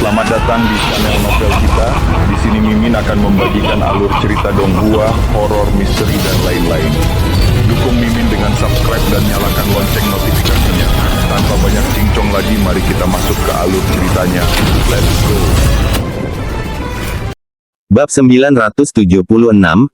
Selamat datang di channel novel kita. Di sini Mimin akan membagikan alur cerita donghua, horor, misteri, dan lain-lain. Dukung Mimin dengan subscribe dan nyalakan lonceng notifikasinya. Tanpa banyak cincong lagi, mari kita masuk ke alur ceritanya. Let's go! Bab 976,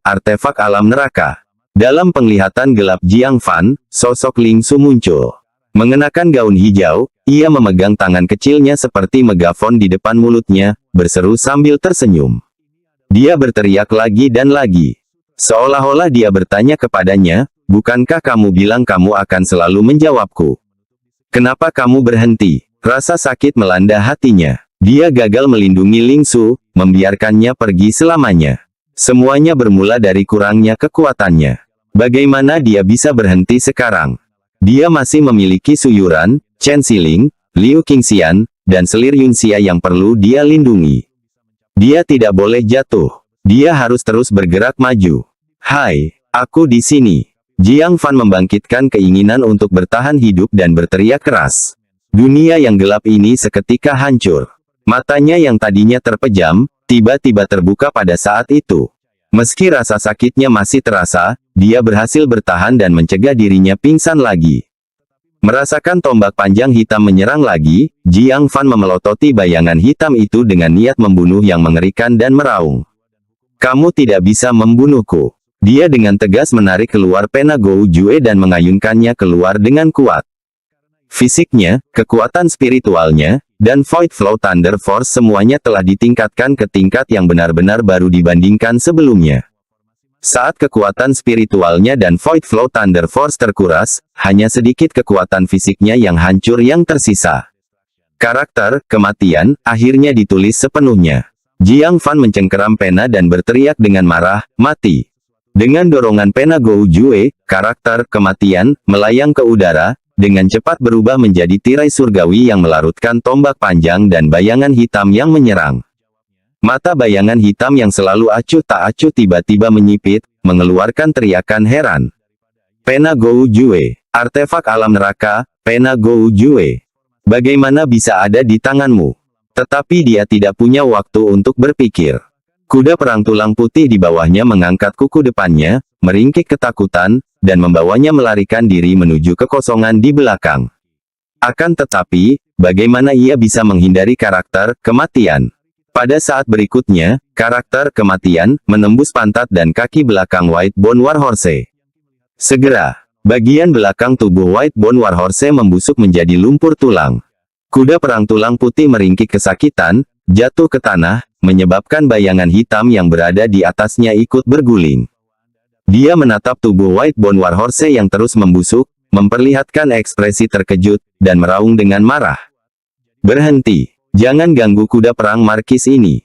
Artefak Alam Neraka. Dalam penglihatan gelap Jiang Fan, sosok Ling Su muncul. Mengenakan gaun hijau, ia memegang tangan kecilnya seperti megafon di depan mulutnya, berseru sambil tersenyum. Dia berteriak lagi dan lagi. Seolah-olah dia bertanya kepadanya, bukankah kamu bilang kamu akan selalu menjawabku? Kenapa kamu berhenti? Rasa sakit melanda hatinya. Dia gagal melindungi Ling Su, membiarkannya pergi selamanya. Semuanya bermula dari kurangnya kekuatannya. Bagaimana dia bisa berhenti sekarang? Dia masih memiliki Su Yuran, Chen Xiling, Liu Qingxian, dan selir Yunxia yang perlu dia lindungi. Dia tidak boleh jatuh. Dia harus terus bergerak maju. Hai, aku di sini. Jiang Fan membangkitkan keinginan untuk bertahan hidup dan berteriak keras. Dunia yang gelap ini seketika hancur. Matanya yang tadinya terpejam, tiba-tiba terbuka pada saat itu. Meski rasa sakitnya masih terasa, dia berhasil bertahan dan mencegah dirinya pingsan lagi. Merasakan tombak panjang hitam menyerang lagi, Jiang Fan memelototi bayangan hitam itu dengan niat membunuh yang mengerikan dan meraung. Kamu tidak bisa membunuhku. Dia dengan tegas menarik keluar pena Gou Jue dan mengayunkannya keluar dengan kuat. Fisiknya, kekuatan spiritualnya, dan Void Flow Thunder Force semuanya telah ditingkatkan ke tingkat yang benar-benar baru dibandingkan sebelumnya. Saat kekuatan spiritualnya dan Void Flow Thunder Force terkuras, hanya sedikit kekuatan fisiknya yang hancur yang tersisa. Karakter, kematian, akhirnya ditulis sepenuhnya. Jiang Fan mencengkeram pena dan berteriak dengan marah, mati. Dengan dorongan pena Gou Jue, karakter, kematian, melayang ke udara, dengan cepat berubah menjadi tirai surgawi yang melarutkan tombak panjang dan bayangan hitam yang menyerang. Mata bayangan hitam yang selalu acuh tak acuh tiba-tiba menyipit, mengeluarkan teriakan heran. Pena Gou Jue, artefak alam neraka, pena Gou Jue. Bagaimana bisa ada di tanganmu? Tetapi dia tidak punya waktu untuk berpikir. Kuda perang tulang putih di bawahnya mengangkat kuku depannya, meringkik ketakutan, dan membawanya melarikan diri menuju kekosongan di belakang. Akan tetapi, bagaimana ia bisa menghindari karakter kematian? Pada saat berikutnya, karakter kematian menembus pantat dan kaki belakang White Bone Warhorse. Segera, bagian belakang tubuh White Bone Warhorse membusuk menjadi lumpur tulang. Kuda perang tulang putih meringkik kesakitan, jatuh ke tanah, menyebabkan bayangan hitam yang berada di atasnya ikut berguling. Dia menatap tubuh White Bone Warhorse yang terus membusuk, memperlihatkan ekspresi terkejut, dan meraung dengan marah. Berhenti. Jangan ganggu kuda perang markis ini.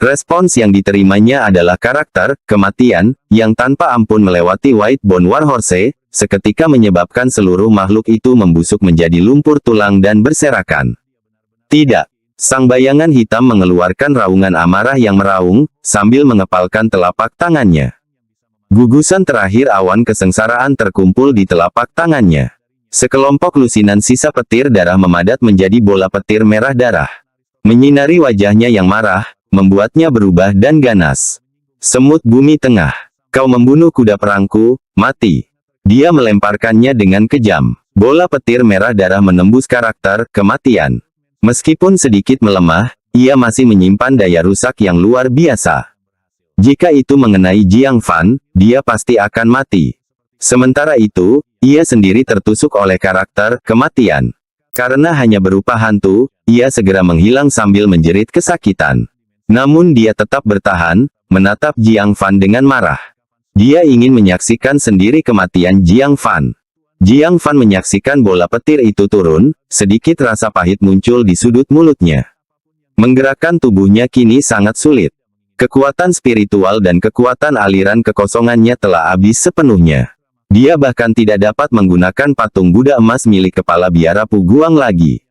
Respons yang diterimanya adalah karakter, kematian, yang tanpa ampun melewati White Bone Warhorse, seketika menyebabkan seluruh makhluk itu membusuk menjadi lumpur tulang dan berserakan. Tidak. Sang bayangan hitam mengeluarkan raungan amarah yang meraung, sambil mengepalkan telapak tangannya. Gugusan terakhir awan kesengsaraan terkumpul di telapak tangannya. Sekelompok lusinan sisa petir darah memadat menjadi bola petir merah darah. Menyinari wajahnya yang marah, membuatnya berubah dan ganas. Semut bumi tengah. Kau membunuh kuda perangku, mati. Dia melemparkannya dengan kejam. Bola petir merah darah menembus karakter kematian. Meskipun sedikit melemah, ia masih menyimpan daya rusak yang luar biasa. Jika itu mengenai Jiang Fan, dia pasti akan mati. Sementara itu, ia sendiri tertusuk oleh karakter kematian. Karena hanya berupa hantu, ia segera menghilang sambil menjerit kesakitan. Namun dia tetap bertahan, menatap Jiang Fan dengan marah. Dia ingin menyaksikan sendiri kematian Jiang Fan. Jiang Fan menyaksikan bola petir itu turun, sedikit rasa pahit muncul di sudut mulutnya. Menggerakkan tubuhnya kini sangat sulit. Kekuatan spiritual dan kekuatan aliran kekosongannya telah habis sepenuhnya. Dia bahkan tidak dapat menggunakan patung Buddha emas milik kepala biara Puguang lagi.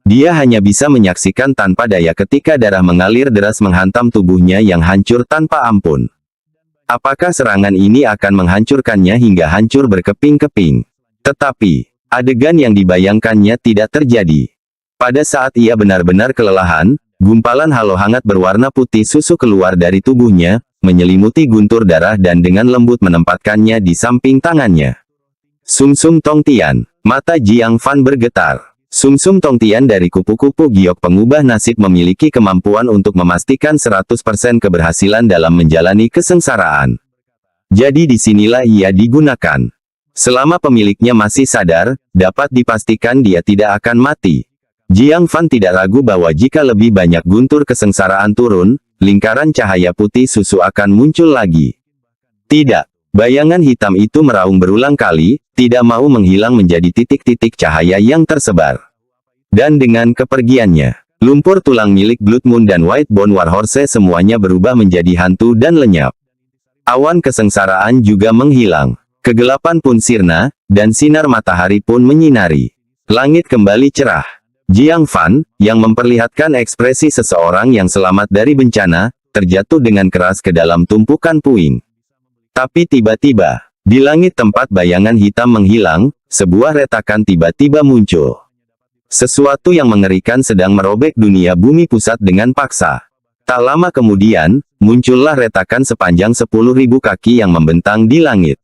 Dia hanya bisa menyaksikan tanpa daya ketika darah mengalir deras menghantam tubuhnya yang hancur tanpa ampun. Apakah serangan ini akan menghancurkannya hingga hancur berkeping-keping? Tetapi, adegan yang dibayangkannya tidak terjadi. Pada saat ia benar-benar kelelahan, Gumpalan halo hangat berwarna putih susu keluar dari tubuhnya, menyelimuti guntur darah dan dengan lembut menempatkannya di samping tangannya. Sumsum Tongtian. Mata Jiang Fan bergetar. Sumsum Tongtian dari kupu-kupu giok pengubah nasib memiliki kemampuan untuk memastikan 100% keberhasilan dalam menjalani kesengsaraan. Jadi disinilah ia digunakan. Selama pemiliknya masih sadar, dapat dipastikan dia tidak akan mati. Jiang Fan tidak ragu bahwa jika lebih banyak guntur kesengsaraan turun, lingkaran cahaya putih susu akan muncul lagi. Tidak. Bayangan hitam itu meraung berulang kali, tidak mau menghilang menjadi titik-titik cahaya yang tersebar. Dan dengan kepergiannya, lumpur tulang milik Blood Moon dan White Bone Warhorse semuanya berubah menjadi hantu dan lenyap. Awan kesengsaraan juga menghilang. Kegelapan pun sirna, dan sinar matahari pun menyinari. Langit kembali cerah. Jiang Fan, yang memperlihatkan ekspresi seseorang yang selamat dari bencana, terjatuh dengan keras ke dalam tumpukan puing. Tapi tiba-tiba, di langit tempat bayangan hitam menghilang, sebuah retakan tiba-tiba muncul. Sesuatu yang mengerikan sedang merobek dunia bumi pusat dengan paksa. Tak lama kemudian, muncullah retakan sepanjang 10.000 kaki yang membentang di langit.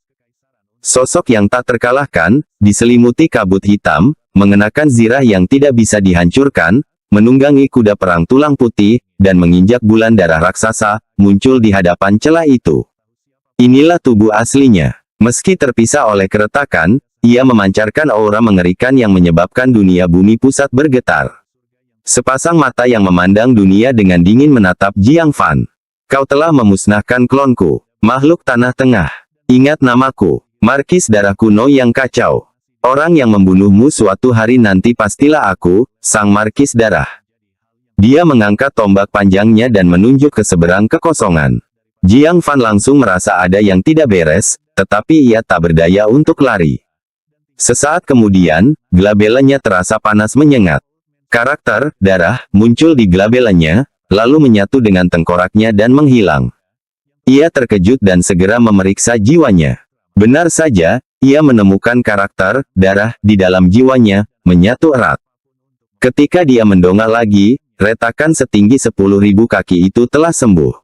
Sosok yang tak terkalahkan, diselimuti kabut hitam, mengenakan zirah yang tidak bisa dihancurkan, menunggangi kuda perang tulang putih, dan menginjak bulan darah raksasa, muncul di hadapan celah itu. Inilah tubuh aslinya. Meski terpisah oleh keretakan, ia memancarkan aura mengerikan yang menyebabkan dunia bumi pusat bergetar. Sepasang mata yang memandang dunia dengan dingin menatap Jiang Fan. Kau telah memusnahkan klonku, makhluk tanah tengah. Ingat namaku, Markis Darah Kuno yang kacau. Orang yang membunuhmu suatu hari nanti pastilah aku, Sang Markis Darah. Dia mengangkat tombak panjangnya dan menunjuk ke seberang kekosongan. Jiang Fan langsung merasa ada yang tidak beres, tetapi ia tak berdaya untuk lari. Sesaat kemudian, glabelanya terasa panas menyengat. Karakter, darah, muncul di glabelanya, lalu menyatu dengan tengkoraknya dan menghilang. Ia terkejut dan segera memeriksa jiwanya. Benar saja, ia menemukan karakter, darah, di dalam jiwanya, menyatu erat. Ketika dia mendongak lagi, retakan setinggi 10.000 kaki itu telah sembuh.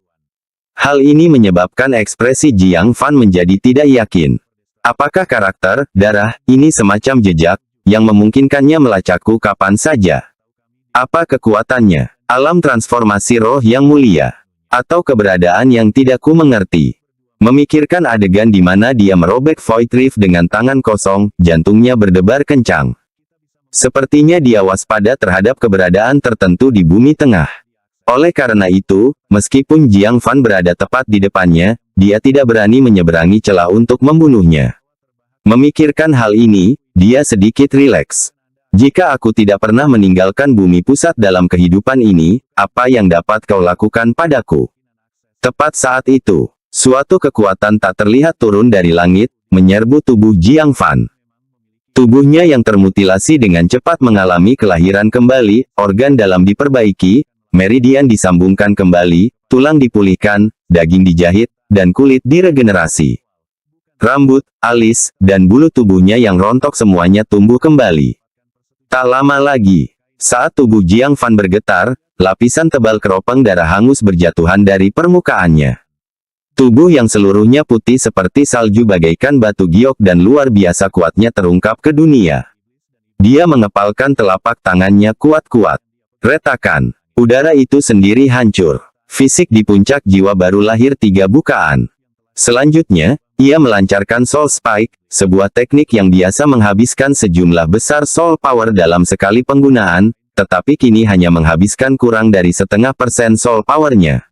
Hal ini menyebabkan ekspresi Jiang Fan menjadi tidak yakin. Apakah karakter, darah, ini semacam jejak, yang memungkinkannya melacakku kapan saja? Apa kekuatannya? Alam transformasi roh yang mulia? Atau keberadaan yang tidak ku mengerti? Memikirkan adegan di mana dia merobek Void Rift dengan tangan kosong, jantungnya berdebar kencang. Sepertinya dia waspada terhadap keberadaan tertentu di bumi tengah. Oleh karena itu, meskipun Jiang Fan berada tepat di depannya, dia tidak berani menyeberangi celah untuk membunuhnya. Memikirkan hal ini, dia sedikit rileks. Jika aku tidak pernah meninggalkan bumi pusat dalam kehidupan ini, apa yang dapat kau lakukan padaku? Tepat saat itu, suatu kekuatan tak terlihat turun dari langit, menyerbu tubuh Jiang Fan. Tubuhnya yang termutilasi dengan cepat mengalami kelahiran kembali, organ dalam diperbaiki, meridian disambungkan kembali, tulang dipulihkan, daging dijahit, dan kulit diregenerasi. Rambut, alis, dan bulu tubuhnya yang rontok semuanya tumbuh kembali. Tak lama lagi, saat tubuh Jiang Fan bergetar, lapisan tebal keropeng darah hangus berjatuhan dari permukaannya. Tubuh yang seluruhnya putih seperti salju bagaikan batu giok dan luar biasa kuatnya terungkap ke dunia. Dia mengepalkan telapak tangannya kuat-kuat. Retakan. Udara itu sendiri hancur. Fisik di puncak jiwa baru lahir 3 bukaan. Selanjutnya, ia melancarkan Soul Spike, sebuah teknik yang biasa menghabiskan sejumlah besar soul power dalam sekali penggunaan, tetapi kini hanya menghabiskan kurang dari 0,5% soul powernya.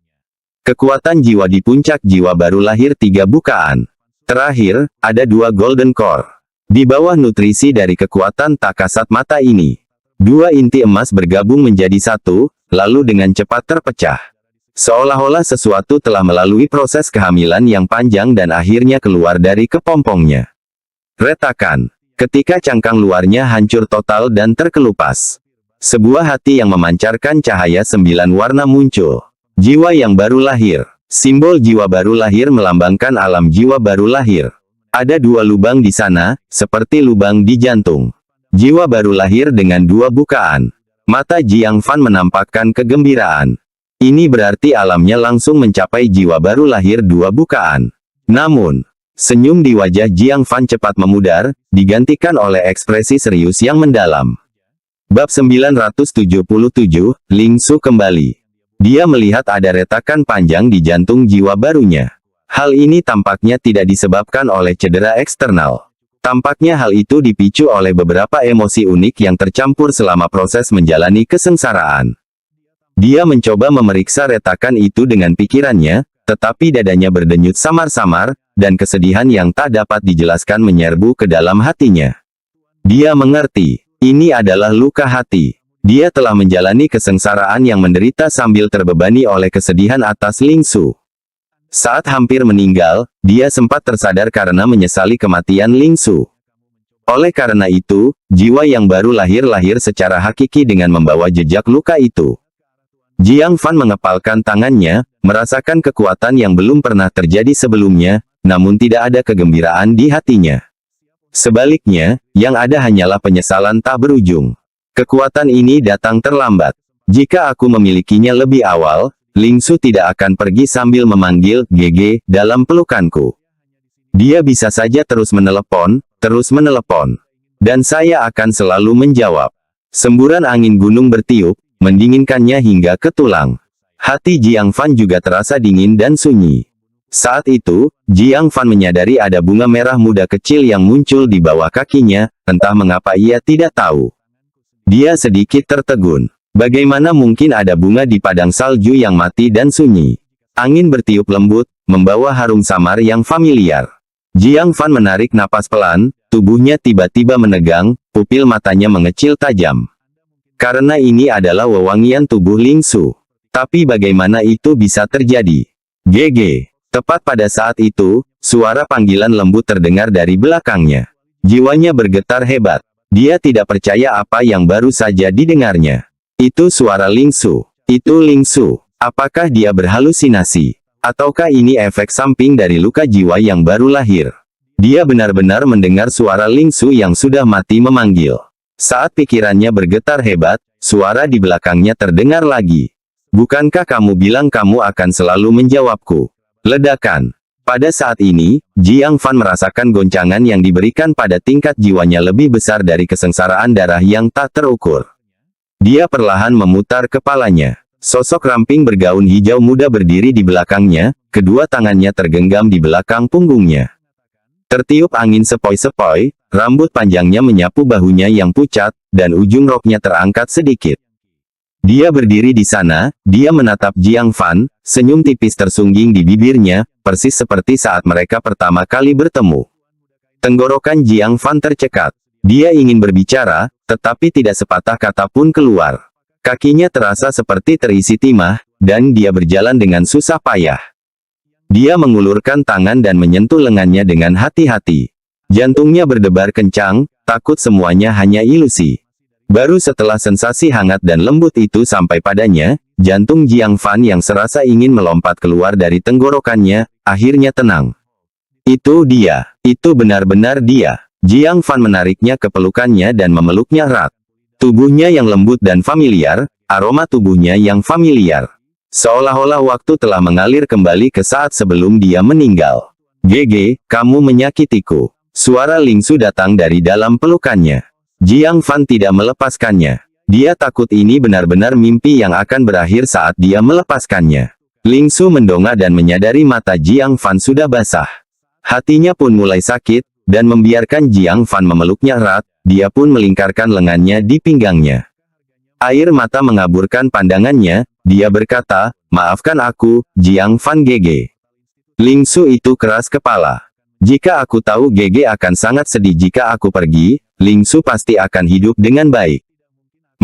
Kekuatan jiwa di puncak jiwa baru lahir 3 bukaan. Terakhir, ada 2 Golden Core. Di bawah nutrisi dari kekuatan tak kasat mata ini, 2 inti emas bergabung menjadi satu, lalu dengan cepat terpecah. Seolah-olah sesuatu telah melalui proses kehamilan yang panjang dan akhirnya keluar dari kepompongnya. Retakan. Ketika cangkang luarnya hancur total dan terkelupas. Sebuah hati yang memancarkan cahaya 9 warna muncul. Jiwa yang baru lahir. Simbol jiwa baru lahir melambangkan alam jiwa baru lahir. Ada 2 lubang di sana, seperti lubang di jantung. Jiwa baru lahir dengan 2 bukaan. Mata Jiang Fan menampakkan kegembiraan. Ini berarti alamnya langsung mencapai jiwa baru lahir dua bukaan. Namun, senyum di wajah Jiang Fan cepat memudar, digantikan oleh ekspresi serius yang mendalam. Bab 977, Ling Su kembali. Dia melihat ada retakan panjang di jantung jiwa barunya. Hal ini tampaknya tidak disebabkan oleh cedera eksternal. Tampaknya hal itu dipicu oleh beberapa emosi unik yang tercampur selama proses menjalani kesengsaraan. Dia mencoba memeriksa retakan itu dengan pikirannya, tetapi dadanya berdenyut samar-samar, dan kesedihan yang tak dapat dijelaskan menyerbu ke dalam hatinya. Dia mengerti, ini adalah luka hati. Dia telah menjalani kesengsaraan yang menderita sambil terbebani oleh kesedihan atas Ling Su. Saat hampir meninggal, dia sempat tersadar karena menyesali kematian Ling Su. Oleh karena itu, jiwa yang baru lahir secara hakiki dengan membawa jejak luka itu. Jiang Fan mengepalkan tangannya, merasakan kekuatan yang belum pernah terjadi sebelumnya, namun tidak ada kegembiraan di hatinya. Sebaliknya, yang ada hanyalah penyesalan tak berujung. Kekuatan ini datang terlambat. Jika aku memilikinya lebih awal, Ling Su tidak akan pergi sambil memanggil GG dalam pelukanku. Dia bisa saja terus menelepon, dan saya akan selalu menjawab. Semburan angin gunung bertiup, mendinginkannya hingga ke tulang. Hati Jiang Fan juga terasa dingin dan sunyi. Saat itu, Jiang Fan menyadari ada bunga merah muda kecil yang muncul di bawah kakinya, entah mengapa ia tidak tahu. Dia sedikit tertegun. Bagaimana mungkin ada bunga di padang salju yang mati dan sunyi? Angin bertiup lembut, membawa harum samar yang familiar. Jiang Fan menarik napas pelan, tubuhnya tiba-tiba menegang, pupil matanya mengecil tajam. Karena ini adalah wewangian tubuh Ling Su. Tapi bagaimana itu bisa terjadi? GG. Tepat pada saat itu, suara panggilan lembut terdengar dari belakangnya. Jiwanya bergetar hebat. Dia tidak percaya apa yang baru saja didengarnya. Itu suara Ling Su. Itu Ling Su. Apakah dia berhalusinasi? Ataukah ini efek samping dari luka jiwa yang baru lahir? Dia benar-benar mendengar suara Ling Su yang sudah mati memanggil. Saat pikirannya bergetar hebat, suara di belakangnya terdengar lagi. Bukankah kamu bilang kamu akan selalu menjawabku? Ledakan. Pada saat ini, Jiang Fan merasakan goncangan yang diberikan pada tingkat jiwanya lebih besar dari kesengsaraan darah yang tak terukur. Dia perlahan memutar kepalanya. Sosok ramping bergaun hijau muda berdiri di belakangnya, kedua tangannya tergenggam di belakang punggungnya. Tertiup angin sepoi-sepoi, rambut panjangnya menyapu bahunya yang pucat, dan ujung roknya terangkat sedikit. Dia berdiri di sana, dia menatap Jiang Fan, senyum tipis tersungging di bibirnya, persis seperti saat mereka pertama kali bertemu. Tenggorokan Jiang Fan tercekat. Dia ingin berbicara, tetapi tidak sepatah kata pun keluar. Kakinya terasa seperti terisi timah, dan dia berjalan dengan susah payah. Dia mengulurkan tangan dan menyentuh lengannya dengan hati-hati. Jantungnya berdebar kencang, takut semuanya hanya ilusi. Baru setelah sensasi hangat dan lembut itu sampai padanya, jantung Jiang Fan yang serasa ingin melompat keluar dari tenggorokannya, akhirnya tenang. Itu dia. Itu benar-benar dia. Jiang Fan menariknya ke pelukannya dan memeluknya erat. Tubuhnya yang lembut dan familiar, aroma tubuhnya yang familiar. Seolah-olah waktu telah mengalir kembali ke saat sebelum dia meninggal. GG, kamu menyakitiku. Suara Ling Su datang dari dalam pelukannya. Jiang Fan tidak melepaskannya. Dia takut ini benar-benar mimpi yang akan berakhir saat dia melepaskannya. Ling Su mendongak dan menyadari mata Jiang Fan sudah basah. Hatinya pun mulai sakit, dan membiarkan Jiang Fan memeluknya erat, dia pun melingkarkan lengannya di pinggangnya. Air mata mengaburkan pandangannya, dia berkata, maafkan aku, Jiang Fan GG. Ling Su itu keras kepala. Jika aku tahu GG akan sangat sedih jika aku pergi, Ling Su pasti akan hidup dengan baik.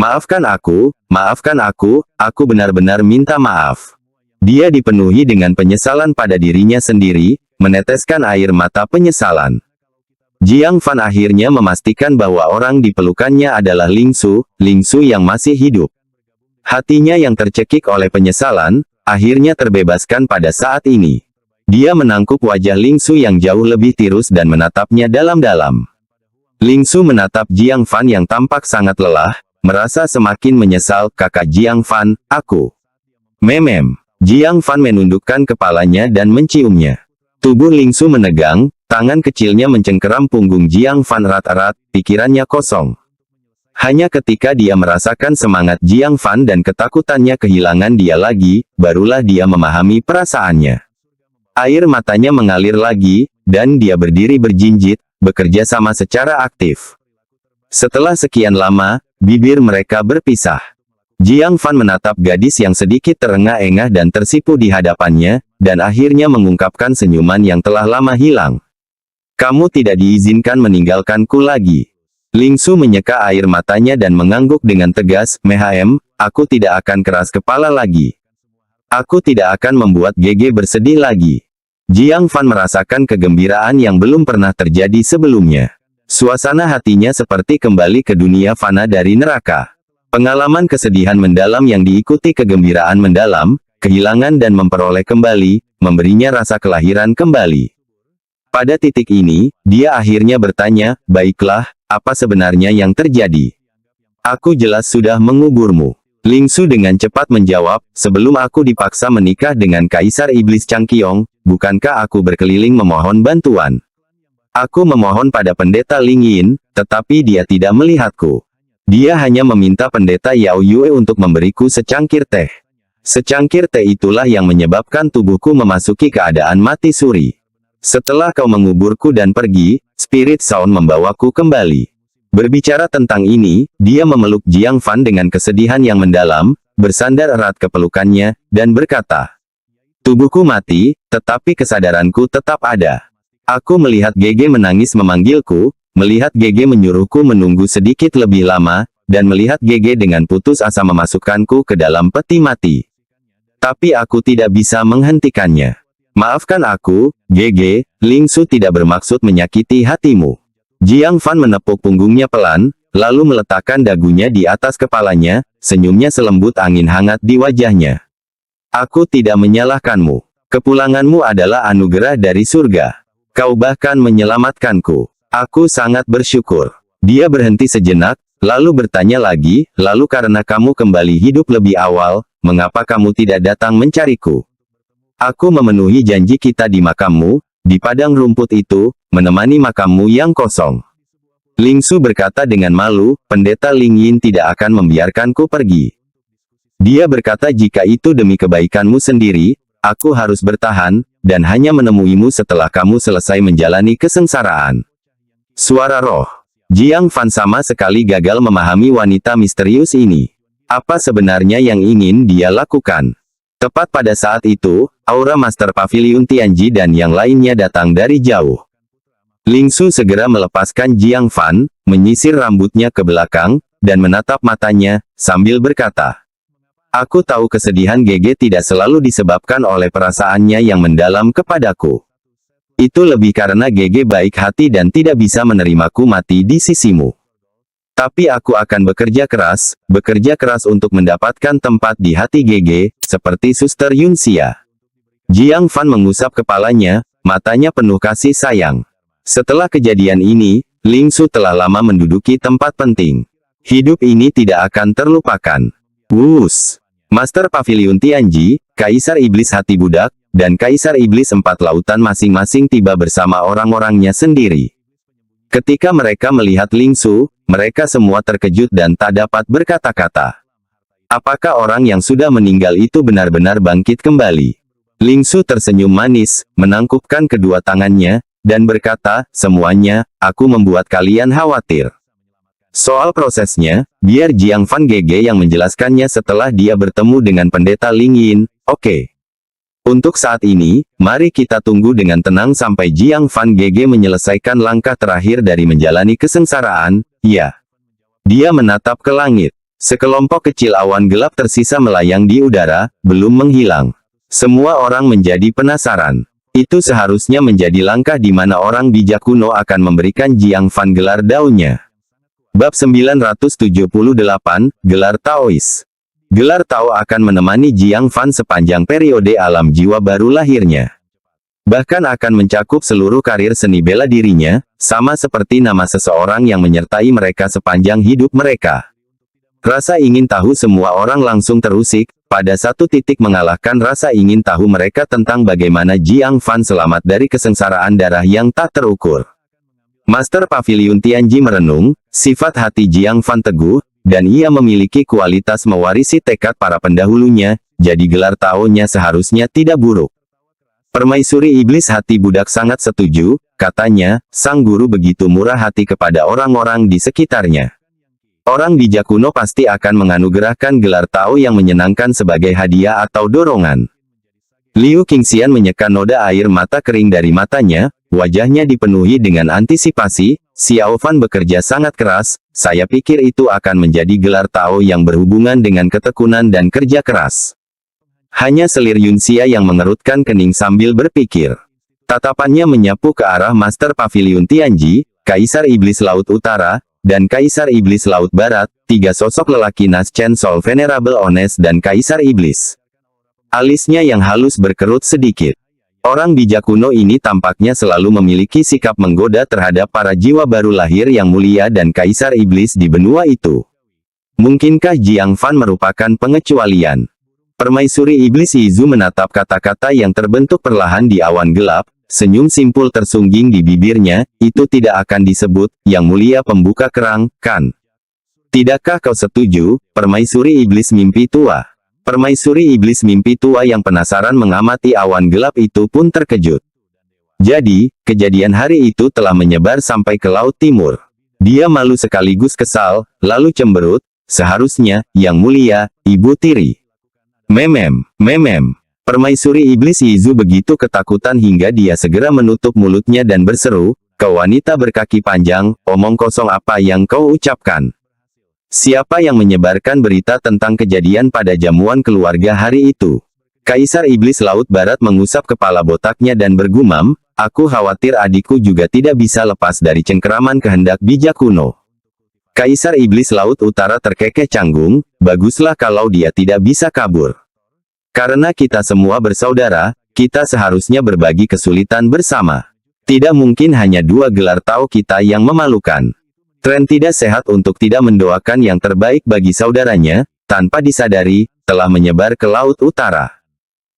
Maafkan aku, aku benar-benar minta maaf. Dia dipenuhi dengan penyesalan pada dirinya sendiri, meneteskan air mata penyesalan. Jiang Fan akhirnya memastikan bahwa orang di pelukannya adalah Ling Su yang masih hidup. Hatinya yang tercekik oleh penyesalan, akhirnya terbebaskan pada saat ini. Dia menangkup wajah Ling Su yang jauh lebih tirus dan menatapnya dalam-dalam. Ling Su menatap Jiang Fan yang tampak sangat lelah, merasa semakin menyesal. Kakak Jiang Fan, aku. Memem. Jiang Fan menundukkan kepalanya dan menciumnya. Tubuh Lingsu menegang, tangan kecilnya mencengkeram punggung Jiang Fan erat-erat, pikirannya kosong. Hanya ketika dia merasakan semangat Jiang Fan dan ketakutannya kehilangan dia lagi, barulah dia memahami perasaannya. Air matanya mengalir lagi, dan dia berdiri berjinjit, bekerja sama secara aktif. Setelah sekian lama, bibir mereka berpisah. Jiang Fan menatap gadis yang sedikit terengah-engah dan tersipu di hadapannya, dan akhirnya mengungkapkan senyuman yang telah lama hilang. Kamu tidak diizinkan meninggalkanku lagi. Lingsu menyeka air matanya dan mengangguk dengan tegas, "Mehm, aku tidak akan keras kepala lagi. Aku tidak akan membuat GG bersedih lagi." Jiang Fan merasakan kegembiraan yang belum pernah terjadi sebelumnya. Suasana hatinya seperti kembali ke dunia fana dari neraka. Pengalaman kesedihan mendalam yang diikuti kegembiraan mendalam, kehilangan dan memperoleh kembali, memberinya rasa kelahiran kembali. Pada titik ini, dia akhirnya bertanya, "Baiklah, apa sebenarnya yang terjadi?" "Aku jelas sudah menguburmu." Lingsu dengan cepat menjawab, "Sebelum aku dipaksa menikah dengan Kaisar Iblis Changqiong, bukankah aku berkeliling memohon bantuan? Aku memohon pada pendeta Ling Yin, tetapi dia tidak melihatku. Dia hanya meminta pendeta Yao Yue untuk memberiku secangkir teh. Secangkir teh itulah yang menyebabkan tubuhku memasuki keadaan mati suri. Setelah kau menguburku dan pergi, Spirit Sound membawaku kembali." Berbicara tentang ini, dia memeluk Jiang Fan dengan kesedihan yang mendalam, bersandar erat ke pelukannya, dan berkata, "Tubuhku mati, tetapi kesadaranku tetap ada. Aku melihat GG menangis memanggilku, melihat GG menyuruhku menunggu sedikit lebih lama, dan melihat GG dengan putus asa memasukkanku ke dalam peti mati. Tapi aku tidak bisa menghentikannya. Maafkan aku, GG, Lingsu tidak bermaksud menyakiti hatimu." Jiang Fan menepuk punggungnya pelan, lalu meletakkan dagunya di atas kepalanya, senyumnya selembut angin hangat di wajahnya. "Aku tidak menyalahkanmu. Kepulanganmu adalah anugerah dari surga. Kau bahkan menyelamatkanku. Aku sangat bersyukur." Dia berhenti sejenak, lalu bertanya lagi, "Lalu karena kamu kembali hidup lebih awal, mengapa kamu tidak datang mencariku? Aku memenuhi janji kita di makammu, di padang rumput itu, menemani makammu yang kosong." Lingsu berkata dengan malu, "Pendeta Ling Yin tidak akan membiarkanku pergi. Dia berkata jika itu demi kebaikanmu sendiri, aku harus bertahan, dan hanya menemuimu setelah kamu selesai menjalani kesengsaraan." Suara roh. Jiang Fan sama sekali gagal memahami wanita misterius ini. Apa sebenarnya yang ingin dia lakukan? Tepat pada saat itu, aura Master Pavilion Tianji dan yang lainnya datang dari jauh. Lingsu segera melepaskan Jiang Fan, menyisir rambutnya ke belakang, dan menatap matanya, sambil berkata, "Aku tahu kesedihan GG tidak selalu disebabkan oleh perasaannya yang mendalam kepadaku. Itu lebih karena GG baik hati dan tidak bisa menerimaku mati di sisimu. Tapi aku akan bekerja keras untuk mendapatkan tempat di hati GG, seperti Suster Yunxia." Jiang Fan mengusap kepalanya, matanya penuh kasih sayang. Setelah kejadian ini, Lingsu telah lama menduduki tempat penting. Hidup ini tidak akan terlupakan. Wus! Master Pavilion Tianji, Kaisar Iblis Hati Budak, dan Kaisar Iblis Empat Lautan masing-masing tiba bersama orang-orangnya sendiri. Ketika mereka melihat Lingsu, mereka semua terkejut dan tak dapat berkata-kata. Apakah orang yang sudah meninggal itu benar-benar bangkit kembali? Lingsu tersenyum manis, menangkupkan kedua tangannya, dan berkata, "Semuanya, aku membuat kalian khawatir. Soal prosesnya, biar Jiang Fan GG yang menjelaskannya setelah dia bertemu dengan pendeta Ling Yin, oke? Untuk saat ini, mari kita tunggu dengan tenang sampai Jiang Fan GG menyelesaikan langkah terakhir dari menjalani kesengsaraan, ya." Dia menatap ke langit. Sekelompok kecil awan gelap tersisa melayang di udara, belum menghilang. Semua orang menjadi penasaran. Itu seharusnya menjadi langkah di mana orang bijak kuno akan memberikan Jiang Fan gelar daunnya. Bab 978, Gelar Taois. Gelar Tao akan menemani Jiang Fan sepanjang periode alam jiwa baru lahirnya. Bahkan akan mencakup seluruh karir seni bela dirinya, sama seperti nama seseorang yang menyertai mereka sepanjang hidup mereka. Rasa ingin tahu semua orang langsung terusik, pada satu titik mengalahkan rasa ingin tahu mereka tentang bagaimana Jiang Fan selamat dari kesengsaraan darah yang tak terukur. Master Pavilion Tianji merenung, sifat hati Jiang Fan teguh, dan ia memiliki kualitas mewarisi tekad para pendahulunya, jadi gelar Tao-nya seharusnya tidak buruk. Permaisuri iblis hati budak sangat setuju, katanya, sang guru begitu murah hati kepada orang-orang di sekitarnya. Orang bijak kuno pasti akan menganugerahkan gelar Tao yang menyenangkan sebagai hadiah atau dorongan. Liu Qingxian menyeka noda air mata kering dari matanya, wajahnya dipenuhi dengan antisipasi. Xiao Fan bekerja sangat keras, saya pikir itu akan menjadi gelar Tao yang berhubungan dengan ketekunan dan kerja keras. Hanya selir Yunxia yang mengerutkan kening sambil berpikir. Tatapannya menyapu ke arah Master Pavilion Tianji, Kaisar Iblis Laut Utara, dan Kaisar Iblis Laut Barat, tiga sosok lelaki Naschen Sol Venerable Ones dan Kaisar Iblis. Alisnya yang halus berkerut sedikit. Orang bijak kuno ini tampaknya selalu memiliki sikap menggoda terhadap para jiwa baru lahir yang mulia dan Kaisar Iblis di benua itu. Mungkinkah Jiang Fan merupakan pengecualian? Permaisuri Iblis Yizu menatap kata-kata yang terbentuk perlahan di awan gelap. Senyum simpul tersungging di bibirnya, itu tidak akan disebut, Yang Mulia Pembuka Kerang, kan? Tidakkah kau setuju, Permaisuri Iblis Mimpi Tua? Permaisuri Iblis Mimpi Tua yang penasaran mengamati awan gelap itu pun terkejut. Jadi, kejadian hari itu telah menyebar sampai ke Laut Timur. Dia malu sekaligus kesal, lalu cemberut, seharusnya, Yang Mulia, Ibu Tiri. Memem. Permaisuri Iblis Yizu begitu ketakutan hingga dia segera menutup mulutnya dan berseru, kau wanita berkaki panjang, omong kosong apa yang kau ucapkan? Siapa yang menyebarkan berita tentang kejadian pada jamuan keluarga hari itu? Kaisar Iblis Laut Barat mengusap kepala botaknya dan bergumam, aku khawatir adikku juga tidak bisa lepas dari cengkeraman kehendak bijak kuno. Kaisar Iblis Laut Utara terkekeh canggung, baguslah kalau dia tidak bisa kabur. Karena kita semua bersaudara, kita seharusnya berbagi kesulitan bersama. Tidak mungkin hanya dua gelar Tao kita yang memalukan. Tren tidak sehat untuk tidak mendoakan yang terbaik bagi saudaranya, tanpa disadari, telah menyebar ke Laut Utara.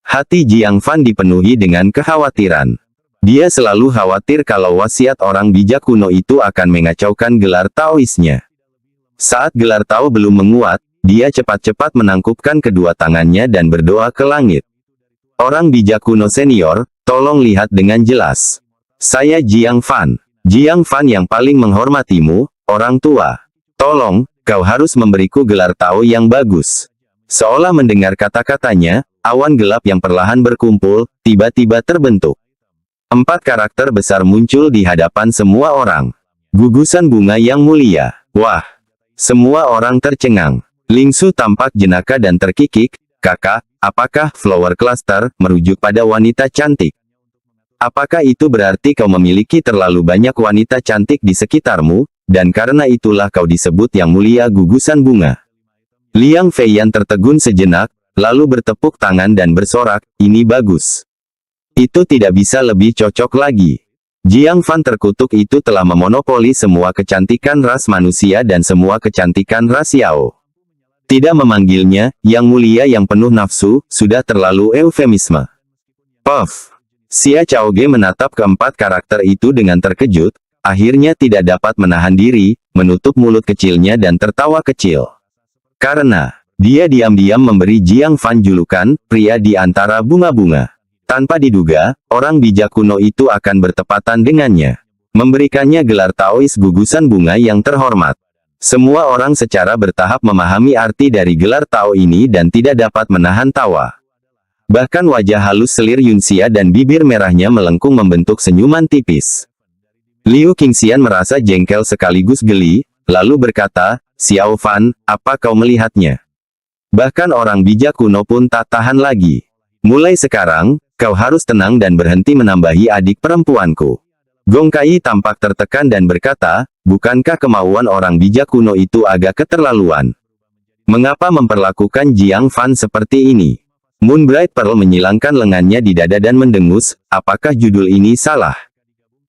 Hati Jiang Fan dipenuhi dengan kekhawatiran. Dia selalu khawatir kalau wasiat orang bijak kuno itu akan mengacaukan gelar Taoisnya. Saat gelar Tao belum menguat, dia cepat-cepat menangkupkan kedua tangannya dan berdoa ke langit. Orang bijak kuno senior, tolong lihat dengan jelas. Saya Jiang Fan. Jiang Fan yang paling menghormatimu, orang tua. Tolong, kau harus memberiku gelar Tao yang bagus. Seolah mendengar kata-katanya, awan gelap yang perlahan berkumpul, tiba-tiba terbentuk. 4 karakter besar muncul di hadapan semua orang. Gugusan bunga yang mulia. Wah! Semua orang tercengang. Lingsu tampak jenaka dan terkikik, kakak, apakah flower cluster merujuk pada wanita cantik? Apakah itu berarti kau memiliki terlalu banyak wanita cantik di sekitarmu, dan karena itulah kau disebut Yang Mulia Gugusan Bunga? Liang Feiyan tertegun sejenak, lalu bertepuk tangan dan bersorak, ini bagus. Itu tidak bisa lebih cocok lagi. Jiang Fan terkutuk itu telah memonopoli semua kecantikan ras manusia dan semua kecantikan ras Yao. Tidak memanggilnya, Yang Mulia yang penuh nafsu, sudah terlalu eufemisme. Puff. Xia Chaoge menatap keempat karakter itu dengan terkejut, akhirnya tidak dapat menahan diri, menutup mulut kecilnya dan tertawa kecil. Karena, dia diam-diam memberi Jiang Fan julukan, pria di antara bunga-bunga. Tanpa diduga, orang bijak kuno itu akan bertepatan dengannya. Memberikannya gelar Taois Gugusan Bunga yang terhormat. Semua orang secara bertahap memahami arti dari gelar Tao ini dan tidak dapat menahan tawa. Bahkan wajah halus selir Yunxia dan bibir merahnya melengkung membentuk senyuman tipis. Liu Qingxian merasa jengkel sekaligus geli, lalu berkata, Xiao Fan, apa kau melihatnya? Bahkan orang bijak kuno pun tak tahan lagi. Mulai sekarang, kau harus tenang dan berhenti menambahi adik perempuanku. Gong Kai tampak tertekan dan berkata, bukankah kemauan orang bijak kuno itu agak keterlaluan? Mengapa memperlakukan Jiang Fan seperti ini? Moonbright Pearl menyilangkan lengannya di dada dan mendengus, apakah judul ini salah?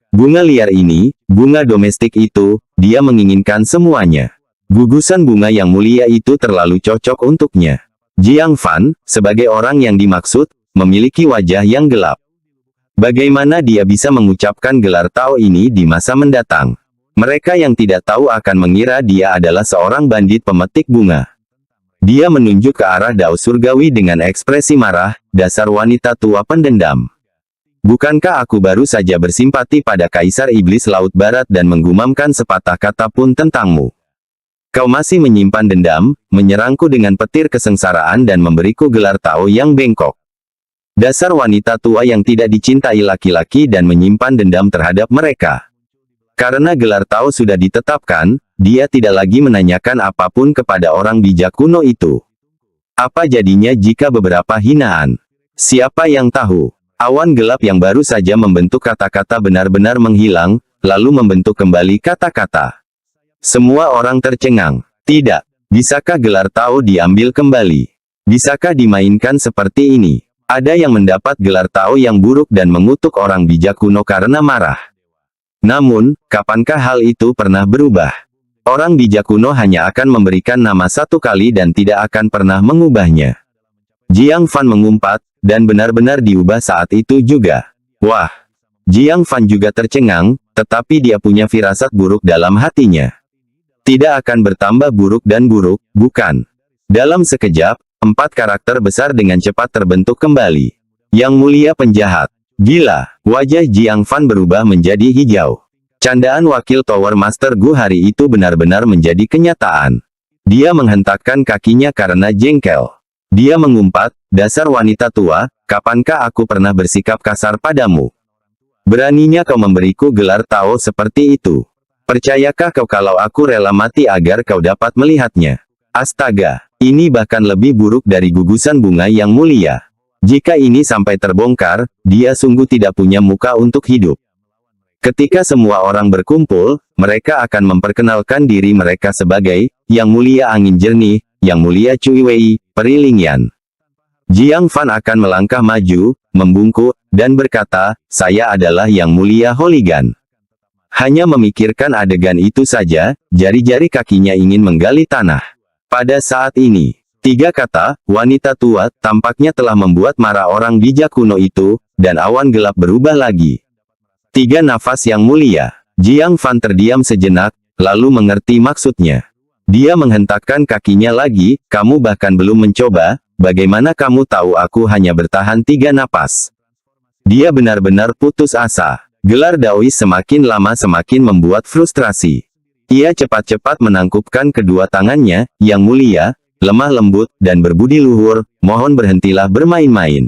Bunga liar ini, bunga domestik itu, dia menginginkan semuanya. Gugusan bunga yang mulia itu terlalu cocok untuknya. Jiang Fan, sebagai orang yang dimaksud, memiliki wajah yang gelap. Bagaimana dia bisa mengucapkan gelar Tao ini di masa mendatang? Mereka yang tidak tahu akan mengira dia adalah seorang bandit pemetik bunga. Dia menunjuk ke arah Dao Surgawi dengan ekspresi marah, dasar wanita tua pendendam. Bukankah aku baru saja bersimpati pada Kaisar Iblis Laut Barat dan menggumamkan sepatah kata pun tentangmu? Kau masih menyimpan dendam, menyerangku dengan petir kesengsaraan dan memberiku gelar Tao yang bengkok. Dasar wanita tua yang tidak dicintai laki-laki dan menyimpan dendam terhadap mereka. Karena gelar Tao sudah ditetapkan, dia tidak lagi menanyakan apapun kepada orang bijak kuno itu. Apa jadinya jika beberapa hinaan? Siapa yang tahu? Awan gelap yang baru saja membentuk kata-kata benar-benar menghilang, lalu membentuk kembali kata-kata. Semua orang tercengang. Tidak. Bisakah gelar Tao diambil kembali? Bisakah dimainkan seperti ini? Ada yang mendapat gelar Tao yang buruk dan mengutuk orang bijak kuno karena marah. Namun, kapankah hal itu pernah berubah? Orang bijak kuno hanya akan memberikan nama satu kali dan tidak akan pernah mengubahnya. Jiang Fan mengumpat, dan benar-benar diubah saat itu juga. Wah! Jiang Fan juga tercengang, tetapi dia punya firasat buruk dalam hatinya. Tidak akan bertambah buruk dan buruk, bukan? Dalam sekejap, 4 karakter besar dengan cepat terbentuk kembali. Yang Mulia Penjahat. Gila! Wajah Jiang Fan berubah menjadi hijau. Candaan wakil Tower Master Gu hari itu benar-benar menjadi kenyataan. Dia menghentakkan kakinya karena jengkel. Dia mengumpat, dasar wanita tua, kapankah aku pernah bersikap kasar padamu? Beraninya kau memberiku gelar Tao seperti itu. Percayakah kau kalau aku rela mati agar kau dapat melihatnya? Astaga, ini bahkan lebih buruk dari gugusan bunga yang mulia. Jika ini sampai terbongkar, dia sungguh tidak punya muka untuk hidup. Ketika semua orang berkumpul, mereka akan memperkenalkan diri mereka sebagai Yang Mulia Angin Jernih, Yang Mulia Cui Wei, Peri Lingyan. Jiang Fan akan melangkah maju, membungkuk, dan berkata, saya adalah Yang Mulia Holigan. Hanya memikirkan adegan itu saja, jari-jari kakinya ingin menggali tanah. Pada saat ini, 3 kata, wanita tua, tampaknya telah membuat marah orang bijak kuno itu, dan awan gelap berubah lagi. 3 nafas yang mulia. Jiang Fan terdiam sejenak, lalu mengerti maksudnya. Dia menghentakkan kakinya lagi, kamu bahkan belum mencoba, bagaimana kamu tahu aku hanya bertahan 3 napas? Dia benar-benar putus asa. Gelar Daois semakin lama semakin membuat frustrasi. Ia cepat-cepat menangkupkan kedua tangannya, yang mulia, lemah lembut, dan berbudi luhur, mohon berhentilah bermain-main.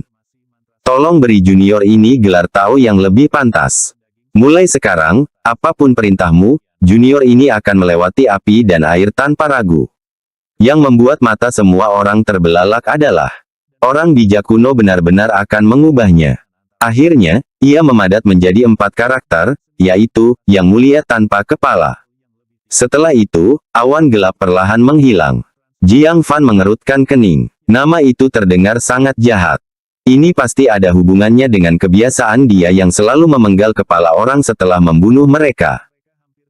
Tolong beri junior ini gelar Tao yang lebih pantas. Mulai sekarang, apapun perintahmu, junior ini akan melewati api dan air tanpa ragu. Yang membuat mata semua orang terbelalak adalah orang bijak kuno benar-benar akan mengubahnya. Akhirnya, ia memadat menjadi 4 karakter, yaitu Yang Mulia Tanpa Kepala. Setelah itu, awan gelap perlahan menghilang. Jiang Fan mengerutkan kening. Nama itu terdengar sangat jahat. Ini pasti ada hubungannya dengan kebiasaan dia yang selalu memenggal kepala orang setelah membunuh mereka.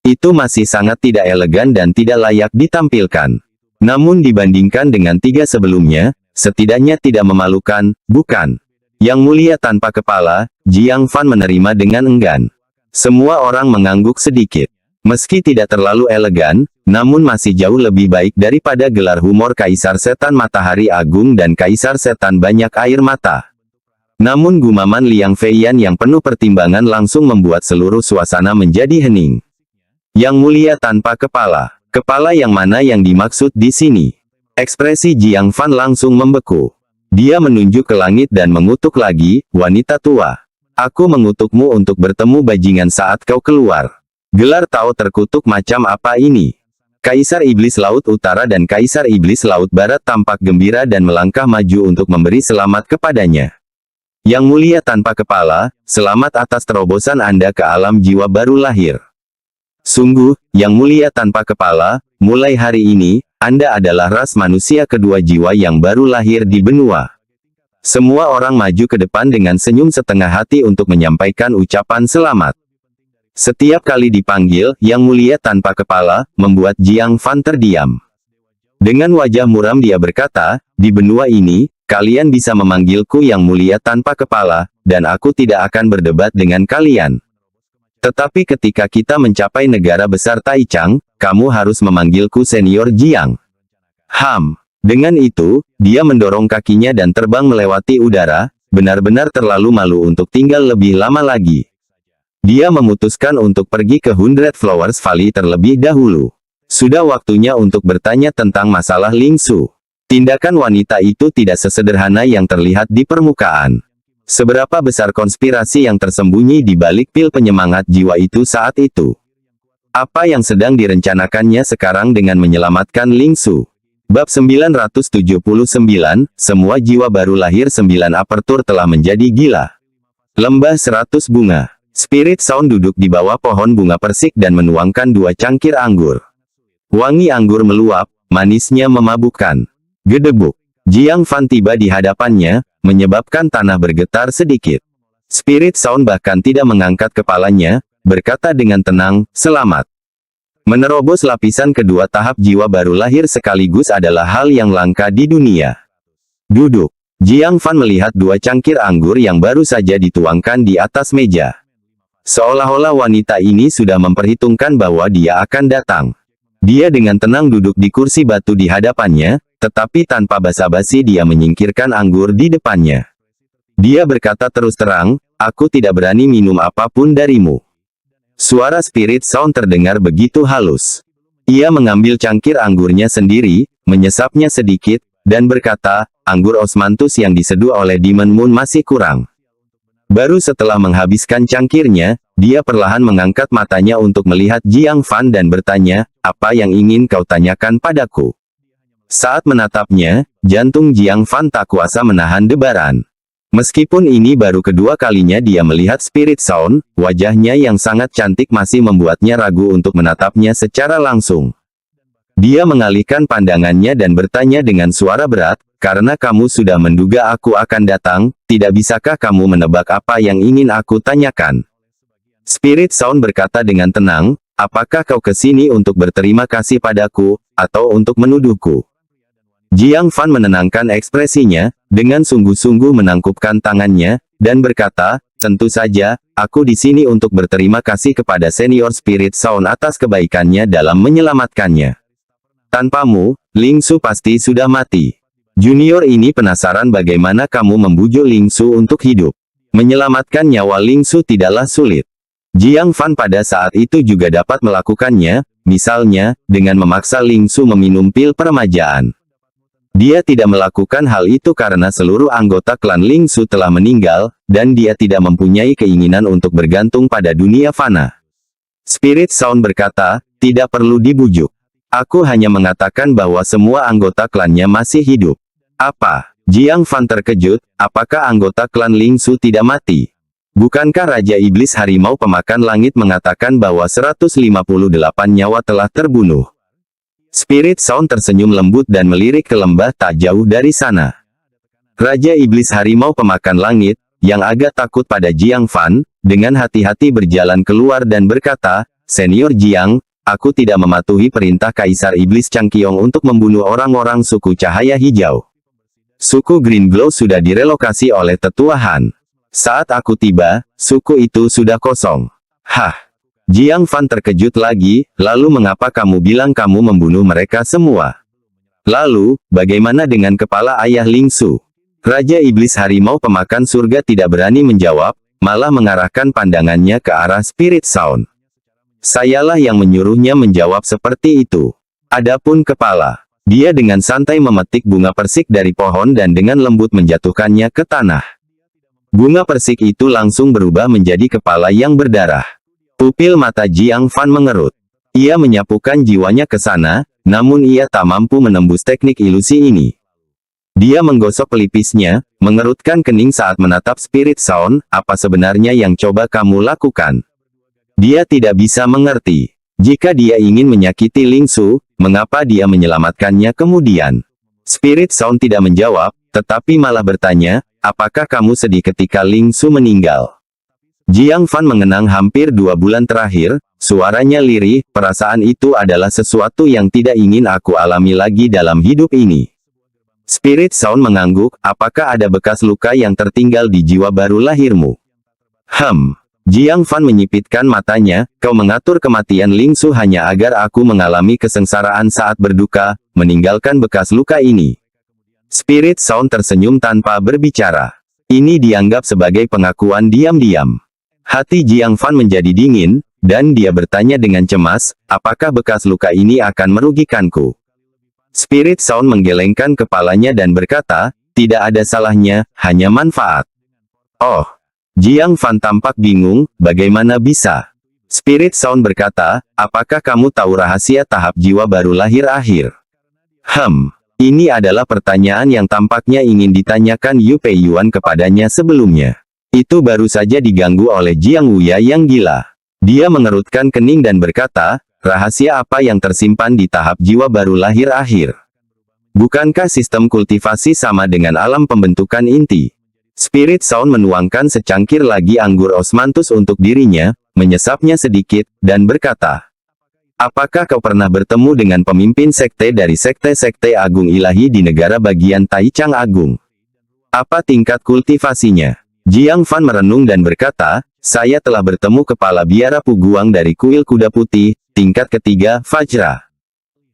Itu masih sangat tidak elegan dan tidak layak ditampilkan. Namun dibandingkan dengan 3 sebelumnya, setidaknya tidak memalukan, bukan? Yang Mulia Tanpa Kepala, Jiang Fan menerima dengan enggan. Semua orang mengangguk sedikit. Meski tidak terlalu elegan, namun masih jauh lebih baik daripada gelar humor Kaisar Setan Matahari Agung dan Kaisar Setan Banyak Air Mata. Namun gumaman Liang Feiyan yang penuh pertimbangan langsung membuat seluruh suasana menjadi hening. Yang Mulia Tanpa Kepala. Kepala yang mana yang dimaksud di sini? Ekspresi Jiang Fan langsung membeku. Dia menunjuk ke langit dan mengutuk lagi, wanita tua. Aku mengutukmu untuk bertemu bajingan saat kau keluar. Gelar Tao terkutuk macam apa ini? Kaisar Iblis Laut Utara dan Kaisar Iblis Laut Barat tampak gembira dan melangkah maju untuk memberi selamat kepadanya. Yang Mulia Tanpa Kepala, selamat atas terobosan Anda ke alam jiwa baru lahir. Sungguh, Yang Mulia Tanpa Kepala, mulai hari ini, Anda adalah ras manusia kedua jiwa yang baru lahir di benua. Semua orang maju ke depan dengan senyum setengah hati untuk menyampaikan ucapan selamat. Setiap kali dipanggil, Yang Mulia tanpa kepala, membuat Jiang Fan terdiam. Dengan wajah muram dia berkata, di benua ini, kalian bisa memanggilku Yang Mulia tanpa kepala, dan aku tidak akan berdebat dengan kalian. Tetapi ketika kita mencapai negara besar Taichang, kamu harus memanggilku Senior Jiang. Dengan itu, dia mendorong kakinya dan terbang melewati udara, benar-benar terlalu malu untuk tinggal lebih lama lagi. Dia memutuskan untuk pergi ke Hundred Flowers Valley terlebih dahulu. Sudah waktunya untuk bertanya tentang masalah Lingsu. Tindakan wanita itu tidak sesederhana yang terlihat di permukaan. Seberapa besar konspirasi yang tersembunyi di balik pil penyemangat jiwa itu saat itu? Apa yang sedang direncanakannya sekarang dengan menyelamatkan Lingsu? Bab 979, semua jiwa baru lahir 9 apertur telah menjadi gila. Lembah 100 bunga. Spirit Sound duduk di bawah pohon bunga persik dan menuangkan 2 cangkir anggur. Wangi anggur meluap, manisnya memabukkan. Gedebuk. Jiang Fan tiba di hadapannya, menyebabkan tanah bergetar sedikit. Spirit Sound bahkan tidak mengangkat kepalanya, berkata dengan tenang, "Selamat." Menerobos lapisan kedua tahap jiwa baru lahir sekaligus adalah hal yang langka di dunia. Duduk. Jiang Fan melihat 2 cangkir anggur yang baru saja dituangkan di atas meja. Seolah-olah wanita ini sudah memperhitungkan bahwa dia akan datang. Dia dengan tenang duduk di kursi batu di hadapannya, tetapi tanpa basa-basi dia menyingkirkan anggur di depannya. Dia berkata terus terang, "Aku tidak berani minum apapun darimu." Suara Spirit Sound terdengar begitu halus. Ia mengambil cangkir anggurnya sendiri, menyesapnya sedikit, dan berkata, "Anggur Osmanthus yang diseduh oleh Demon Moon masih kurang." Baru setelah menghabiskan cangkirnya, dia perlahan mengangkat matanya untuk melihat Jiang Fan dan bertanya, "Apa yang ingin kau tanyakan padaku?" Saat menatapnya, jantung Jiang Fan tak kuasa menahan debaran. Meskipun ini baru kedua kalinya dia melihat Spirit Sound, wajahnya yang sangat cantik masih membuatnya ragu untuk menatapnya secara langsung. Dia mengalihkan pandangannya dan bertanya dengan suara berat, "Karena kamu sudah menduga aku akan datang, tidak bisakah kamu menebak apa yang ingin aku tanyakan?" Spirit Sound berkata dengan tenang, "Apakah kau kesini untuk berterima kasih padaku, atau untuk menuduhku?" Jiang Fan menenangkan ekspresinya, dengan sungguh-sungguh menangkupkan tangannya, dan berkata, "Tentu saja, aku di sini untuk berterima kasih kepada Senior Spirit Sound atas kebaikannya dalam menyelamatkannya. Tanpamu, Lingsu pasti sudah mati. Junior ini penasaran bagaimana kamu membujuk Lingsu untuk hidup. Menyelamatkan nyawa Lingsu tidaklah sulit. Jiang Fan pada saat itu juga dapat melakukannya, misalnya, dengan memaksa Lingsu meminum pil peremajaan. Dia tidak melakukan hal itu karena seluruh anggota klan Lingsu telah meninggal, dan dia tidak mempunyai keinginan untuk bergantung pada dunia fana. Spirit Sound berkata, "Tidak perlu dibujuk. Aku hanya mengatakan bahwa semua anggota klannya masih hidup." "Apa?" Jiang Fan terkejut, "Apakah anggota klan Lingsu tidak mati? Bukankah Raja Iblis Harimau Pemakan Langit mengatakan bahwa 158 nyawa telah terbunuh?" Spirit Sound tersenyum lembut dan melirik ke lembah tak jauh dari sana. Raja Iblis Harimau Pemakan Langit, yang agak takut pada Jiang Fan, dengan hati-hati berjalan keluar dan berkata, "Senior Jiang, aku tidak mematuhi perintah Kaisar Iblis Changqiong untuk membunuh orang-orang suku Cahaya Hijau. Suku Green Glow sudah direlokasi oleh Tetua Han. Saat aku tiba, suku itu sudah kosong." "Hah?" Jiang Fan terkejut lagi, "Lalu mengapa kamu bilang kamu membunuh mereka semua? Lalu, bagaimana dengan kepala ayah Lingsu?" Raja Iblis Harimau Pemakan Surga tidak berani menjawab, malah mengarahkan pandangannya ke arah Spirit Sound. Sayalah yang menyuruhnya menjawab seperti itu. Adapun kepala, dia dengan santai memetik bunga persik dari pohon dan dengan lembut menjatuhkannya ke tanah. Bunga persik itu langsung berubah menjadi kepala yang berdarah. Pupil mata Jiang Fan mengerut. Ia menyapukan jiwanya ke sana, namun ia tak mampu menembus teknik ilusi ini. Dia menggosok pelipisnya, mengerutkan kening saat menatap Spirit Sound, "Apa sebenarnya yang coba kamu lakukan?" Dia tidak bisa mengerti. Jika dia ingin menyakiti Lingsu, mengapa dia menyelamatkannya kemudian? Spirit Sound tidak menjawab, tetapi malah bertanya, "Apakah kamu sedih ketika Lingsu meninggal?" Jiang Fan mengenang hampir 2 bulan terakhir, suaranya lirih, perasaan itu adalah sesuatu yang tidak ingin aku alami lagi dalam hidup ini. Spirit Sound mengangguk, apakah ada bekas luka yang tertinggal di jiwa baru lahirmu? Jiang Fan menyipitkan matanya, kau mengatur kematian Ling Su hanya agar aku mengalami kesengsaraan saat berduka, meninggalkan bekas luka ini. Spirit Sound tersenyum tanpa berbicara. Ini dianggap sebagai pengakuan diam-diam. Hati Jiang Fan menjadi dingin, dan dia bertanya dengan cemas, apakah bekas luka ini akan merugikanku? Spirit Sound menggelengkan kepalanya dan berkata, tidak ada salahnya, hanya manfaat. Oh. Jiang Fan tampak bingung, bagaimana bisa? Spirit Sound berkata, apakah kamu tahu rahasia tahap jiwa baru lahir akhir? Ini adalah pertanyaan yang tampaknya ingin ditanyakan Yu Pei Yuan kepadanya sebelumnya. Itu baru saja diganggu oleh Jiang Wuya yang gila. Dia mengerutkan kening dan berkata, rahasia apa yang tersimpan di tahap jiwa baru lahir akhir? Bukankah sistem kultivasi sama dengan alam pembentukan inti? Spirit Sound menuangkan secangkir lagi anggur osmanthus untuk dirinya, menyesapnya sedikit, dan berkata, apakah kau pernah bertemu dengan pemimpin sekte dari sekte-sekte agung ilahi di negara bagian Taichang Agung? Apa tingkat kultivasinya? Jiang Fan merenung dan berkata, saya telah bertemu kepala biara Puguang dari kuil kuda putih, tingkat ketiga, Fajra.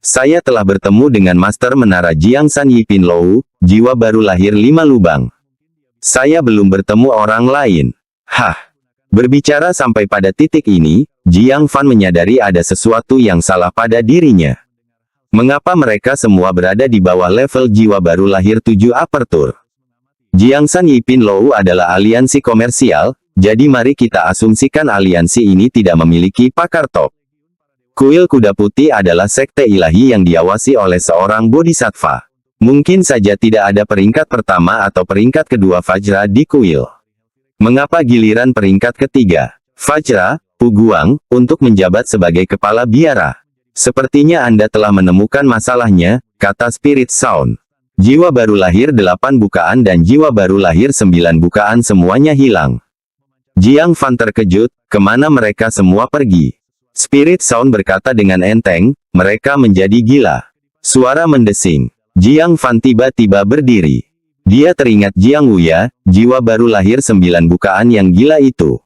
Saya telah bertemu dengan Master Menara Jiangsan Yipin Lou, jiwa baru lahir 5 lubang. Saya belum bertemu orang lain. Berbicara sampai pada titik ini, Jiang Fan menyadari ada sesuatu yang salah pada dirinya. Mengapa mereka semua berada di bawah level jiwa baru lahir 7 apertur? Jiangsan Yipin Lou adalah aliansi komersial, jadi mari kita asumsikan aliansi ini tidak memiliki pakar top. Kuil Kuda Putih adalah sekte ilahi yang diawasi oleh seorang bodhisattva. Mungkin saja tidak ada peringkat pertama atau peringkat kedua Fajra di kuil. Mengapa giliran peringkat ketiga, Fajra, Puguang, untuk menjabat sebagai kepala biara? Sepertinya Anda telah menemukan masalahnya, kata Spirit Sound. Jiwa baru lahir 8 bukaan dan jiwa baru lahir 9 bukaan semuanya hilang. Jiang Fan terkejut, kemana mereka semua pergi? Spirit Sound berkata dengan enteng, mereka menjadi gila. Suara mendesing. Jiang Fan tiba-tiba berdiri. Dia teringat Jiang Wuya, jiwa baru lahir 9 bukaan yang gila itu.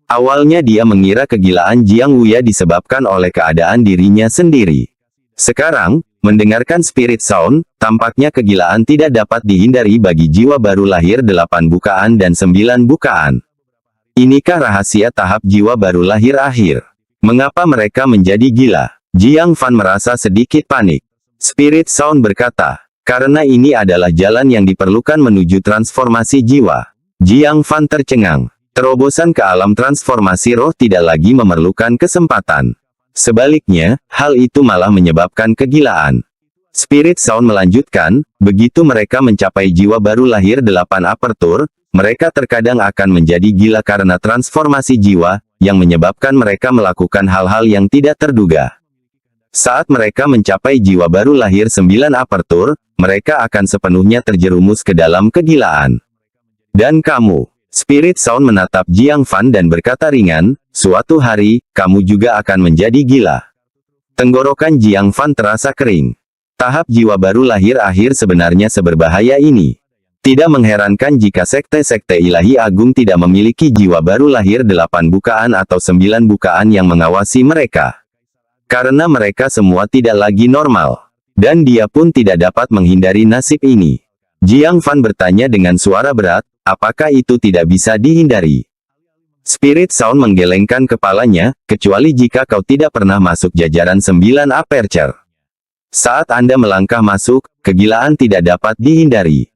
Awalnya dia mengira kegilaan Jiang Wuya disebabkan oleh keadaan dirinya sendiri. Sekarang, mendengarkan Spirit Sound, tampaknya kegilaan tidak dapat dihindari bagi jiwa baru lahir 8 bukaan dan 9 bukaan. Inikah rahasia tahap jiwa baru lahir akhir? Mengapa mereka menjadi gila? Jiang Fan merasa sedikit panik. Spirit Sound berkata, karena ini adalah jalan yang diperlukan menuju transformasi jiwa. Jiang Fan tercengang. Terobosan ke alam transformasi roh tidak lagi memerlukan kesempatan. Sebaliknya, hal itu malah menyebabkan kegilaan. Spirit Sound melanjutkan, begitu mereka mencapai jiwa baru lahir 8 apertur, mereka terkadang akan menjadi gila karena transformasi jiwa, yang menyebabkan mereka melakukan hal-hal yang tidak terduga. Saat mereka mencapai jiwa baru lahir 9 apertur, mereka akan sepenuhnya terjerumus ke dalam kegilaan. Dan kamu, Spirit Sound menatap Jiang Fan dan berkata ringan, suatu hari, kamu juga akan menjadi gila. Tenggorokan Jiang Fan terasa kering. Tahap jiwa baru lahir akhir sebenarnya seberbahaya ini. Tidak mengherankan jika sekte-sekte ilahi agung tidak memiliki jiwa baru lahir 8 bukaan atau 9 bukaan yang mengawasi mereka. Karena mereka semua tidak lagi normal. Dan dia pun tidak dapat menghindari nasib ini. Jiang Fan bertanya dengan suara berat, apakah itu tidak bisa dihindari? Spirit Sound menggelengkan kepalanya, kecuali jika kau tidak pernah masuk jajaran 9 aperture. Saat Anda melangkah masuk, kegilaan tidak dapat dihindari.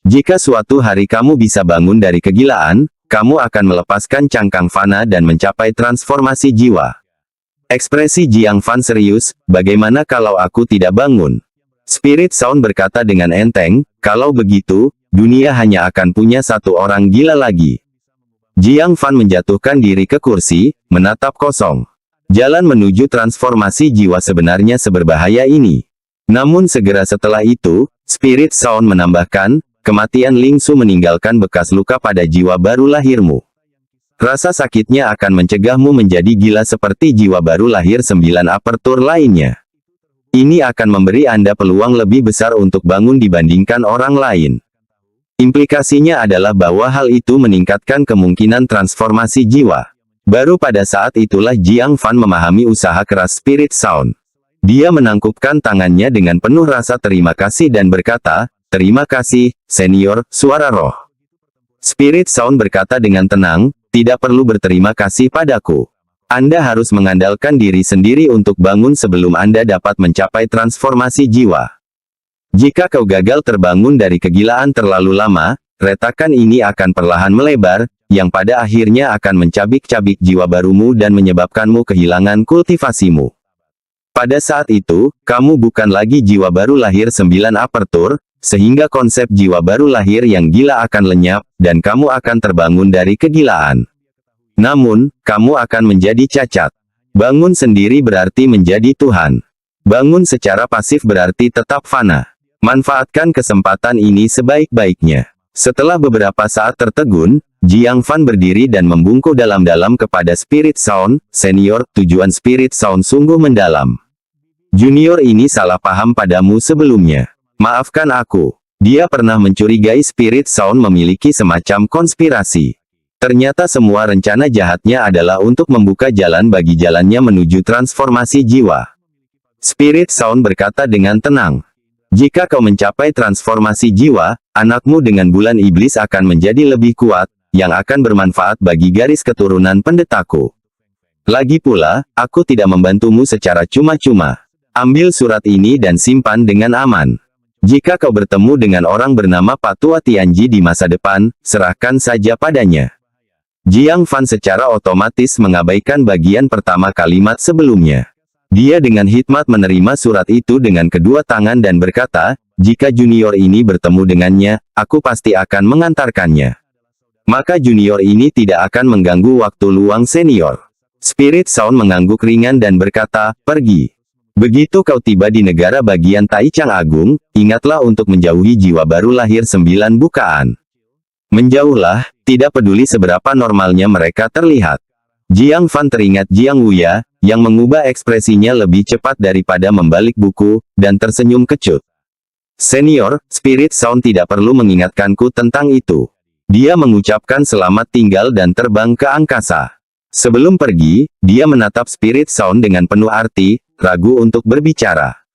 Jika suatu hari kamu bisa bangun dari kegilaan, kamu akan melepaskan cangkang fana dan mencapai transformasi jiwa. Ekspresi Jiang Fan serius, bagaimana kalau aku tidak bangun? Spirit Sound berkata dengan enteng, kalau begitu, dunia hanya akan punya satu orang gila lagi. Jiang Fan menjatuhkan diri ke kursi, menatap kosong. Jalan menuju transformasi jiwa sebenarnya seberbahaya ini. Namun segera setelah itu, Spirit Sound menambahkan, kematian Ling Su meninggalkan bekas luka pada jiwa baru lahirmu. Rasa sakitnya akan mencegahmu menjadi gila seperti jiwa baru lahir 9 apertur lainnya. Ini akan memberi Anda peluang lebih besar untuk bangun dibandingkan orang lain. Implikasinya adalah bahwa hal itu meningkatkan kemungkinan transformasi jiwa. Baru pada saat itulah Jiang Fan memahami usaha keras Spirit Sound. Dia menangkupkan tangannya dengan penuh rasa terima kasih dan berkata, "Terima kasih, senior, suara roh." Spirit Sound berkata dengan tenang, "Tidak perlu berterima kasih padaku. Anda harus mengandalkan diri sendiri untuk bangun sebelum Anda dapat mencapai transformasi jiwa. Jika kau gagal terbangun dari kegilaan terlalu lama, retakan ini akan perlahan melebar, yang pada akhirnya akan mencabik-cabik jiwa barumu dan menyebabkanmu kehilangan kultivasimu. Pada saat itu, kamu bukan lagi jiwa baru lahir 9 apertur, sehingga konsep jiwa baru lahir yang gila akan lenyap, dan kamu akan terbangun dari kegilaan. Namun, kamu akan menjadi cacat. Bangun sendiri berarti menjadi Tuhan. Bangun secara pasif berarti tetap fana. Manfaatkan kesempatan ini sebaik-baiknya." Setelah beberapa saat tertegun, Jiang Fan berdiri dan membungkuk dalam-dalam kepada Spirit Sound, "Senior, tujuan Spirit Sound sungguh mendalam. Junior ini salah paham padamu sebelumnya. Maafkan aku." Dia pernah mencurigai Spirit Sound memiliki semacam konspirasi. Ternyata semua rencana jahatnya adalah untuk membuka jalan bagi jalannya menuju transformasi jiwa. Spirit Sound berkata dengan tenang, "Jika kau mencapai transformasi jiwa, anakmu dengan bulan iblis akan menjadi lebih kuat, yang akan bermanfaat bagi garis keturunan pendetaku. Lagi pula, aku tidak membantumu secara cuma-cuma. Ambil surat ini dan simpan dengan aman. Jika kau bertemu dengan orang bernama Patua Tianji di masa depan, serahkan saja padanya." Jiang Fan secara otomatis mengabaikan bagian pertama kalimat sebelumnya. Dia dengan hikmat menerima surat itu dengan kedua tangan dan berkata, "Jika junior ini bertemu dengannya, aku pasti akan mengantarkannya. Maka junior ini tidak akan mengganggu waktu luang senior." Spirit Sound mengangguk ringan dan berkata, "Pergi. Begitu kau tiba di negara bagian Taichang Agung, ingatlah untuk menjauhi jiwa baru lahir 9 bukaan. Menjauhlah, tidak peduli seberapa normalnya mereka terlihat." Jiang Fan teringat Jiang Wuya, yang mengubah ekspresinya lebih cepat daripada membalik buku, dan tersenyum kecut. "Senior, Spirit Sound tidak perlu mengingatkanku tentang itu. Dia mengucapkan selamat tinggal dan terbang ke angkasa." Sebelum pergi, dia menatap Spirit Sound dengan penuh arti, ragu untuk berbicara.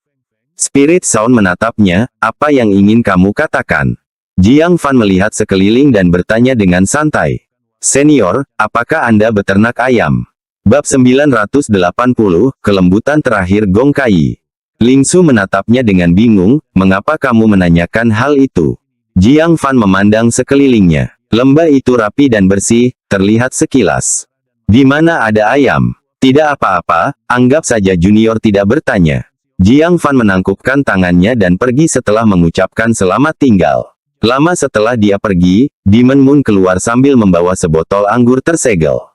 Spirit Sound menatapnya, "Apa yang ingin kamu katakan?" Jiang Fan melihat sekeliling dan bertanya dengan santai, "Senior, apakah Anda beternak ayam?" Bab 980, Kelembutan Terakhir Gong Kai. Lingsu menatapnya dengan bingung, "Mengapa kamu menanyakan hal itu?" Jiang Fan memandang sekelilingnya. Lembah itu rapi dan bersih, terlihat sekilas. "Di mana ada ayam?" "Tidak apa-apa, anggap saja junior tidak bertanya." Jiang Fan menangkupkan tangannya dan pergi setelah mengucapkan selamat tinggal. Lama setelah dia pergi, Demon Moon keluar sambil membawa sebotol anggur tersegel.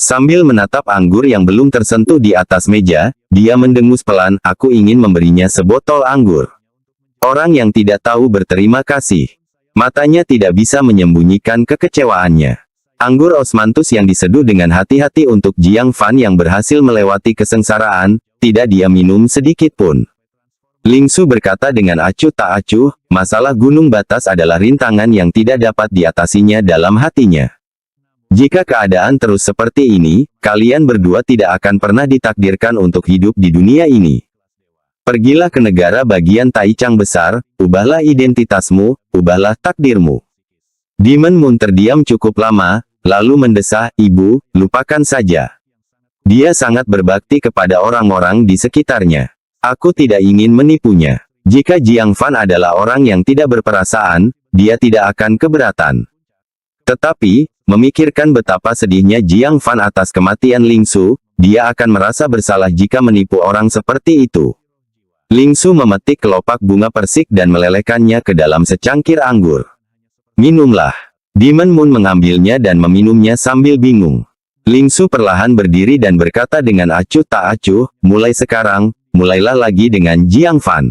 Sambil menatap anggur yang belum tersentuh di atas meja, dia mendengus pelan, "Aku ingin memberinya sebotol anggur." Orang yang tidak tahu berterima kasih. Matanya tidak bisa menyembunyikan kekecewaannya. Anggur osmanthus yang diseduh dengan hati-hati untuk Jiang Fan yang berhasil melewati kesengsaraan, tidak dia minum sedikit pun. Lingsu berkata dengan acuh tak acuh, "Masalah gunung batas adalah rintangan yang tidak dapat diatasinya dalam hatinya. Jika keadaan terus seperti ini, kalian berdua tidak akan pernah ditakdirkan untuk hidup di dunia ini. Pergilah ke negara bagian Taichang besar, ubahlah identitasmu, ubahlah takdirmu." Demon Moon terdiam cukup lama, lalu mendesah, "Ibu, lupakan saja. Dia sangat berbakti kepada orang-orang di sekitarnya. Aku tidak ingin menipunya. Jika Jiang Fan adalah orang yang tidak berperasaan, dia tidak akan keberatan." Tetapi, memikirkan betapa sedihnya Jiang Fan atas kematian Lingsu, dia akan merasa bersalah jika menipu orang seperti itu. Lingsu memetik kelopak bunga persik dan melelehkannya ke dalam secangkir anggur. "Minumlah." Demon Moon mengambilnya dan meminumnya sambil bingung. Lingsu perlahan berdiri dan berkata dengan acuh tak acuh, "Mulai sekarang, mulailah lagi dengan Jiang Fan."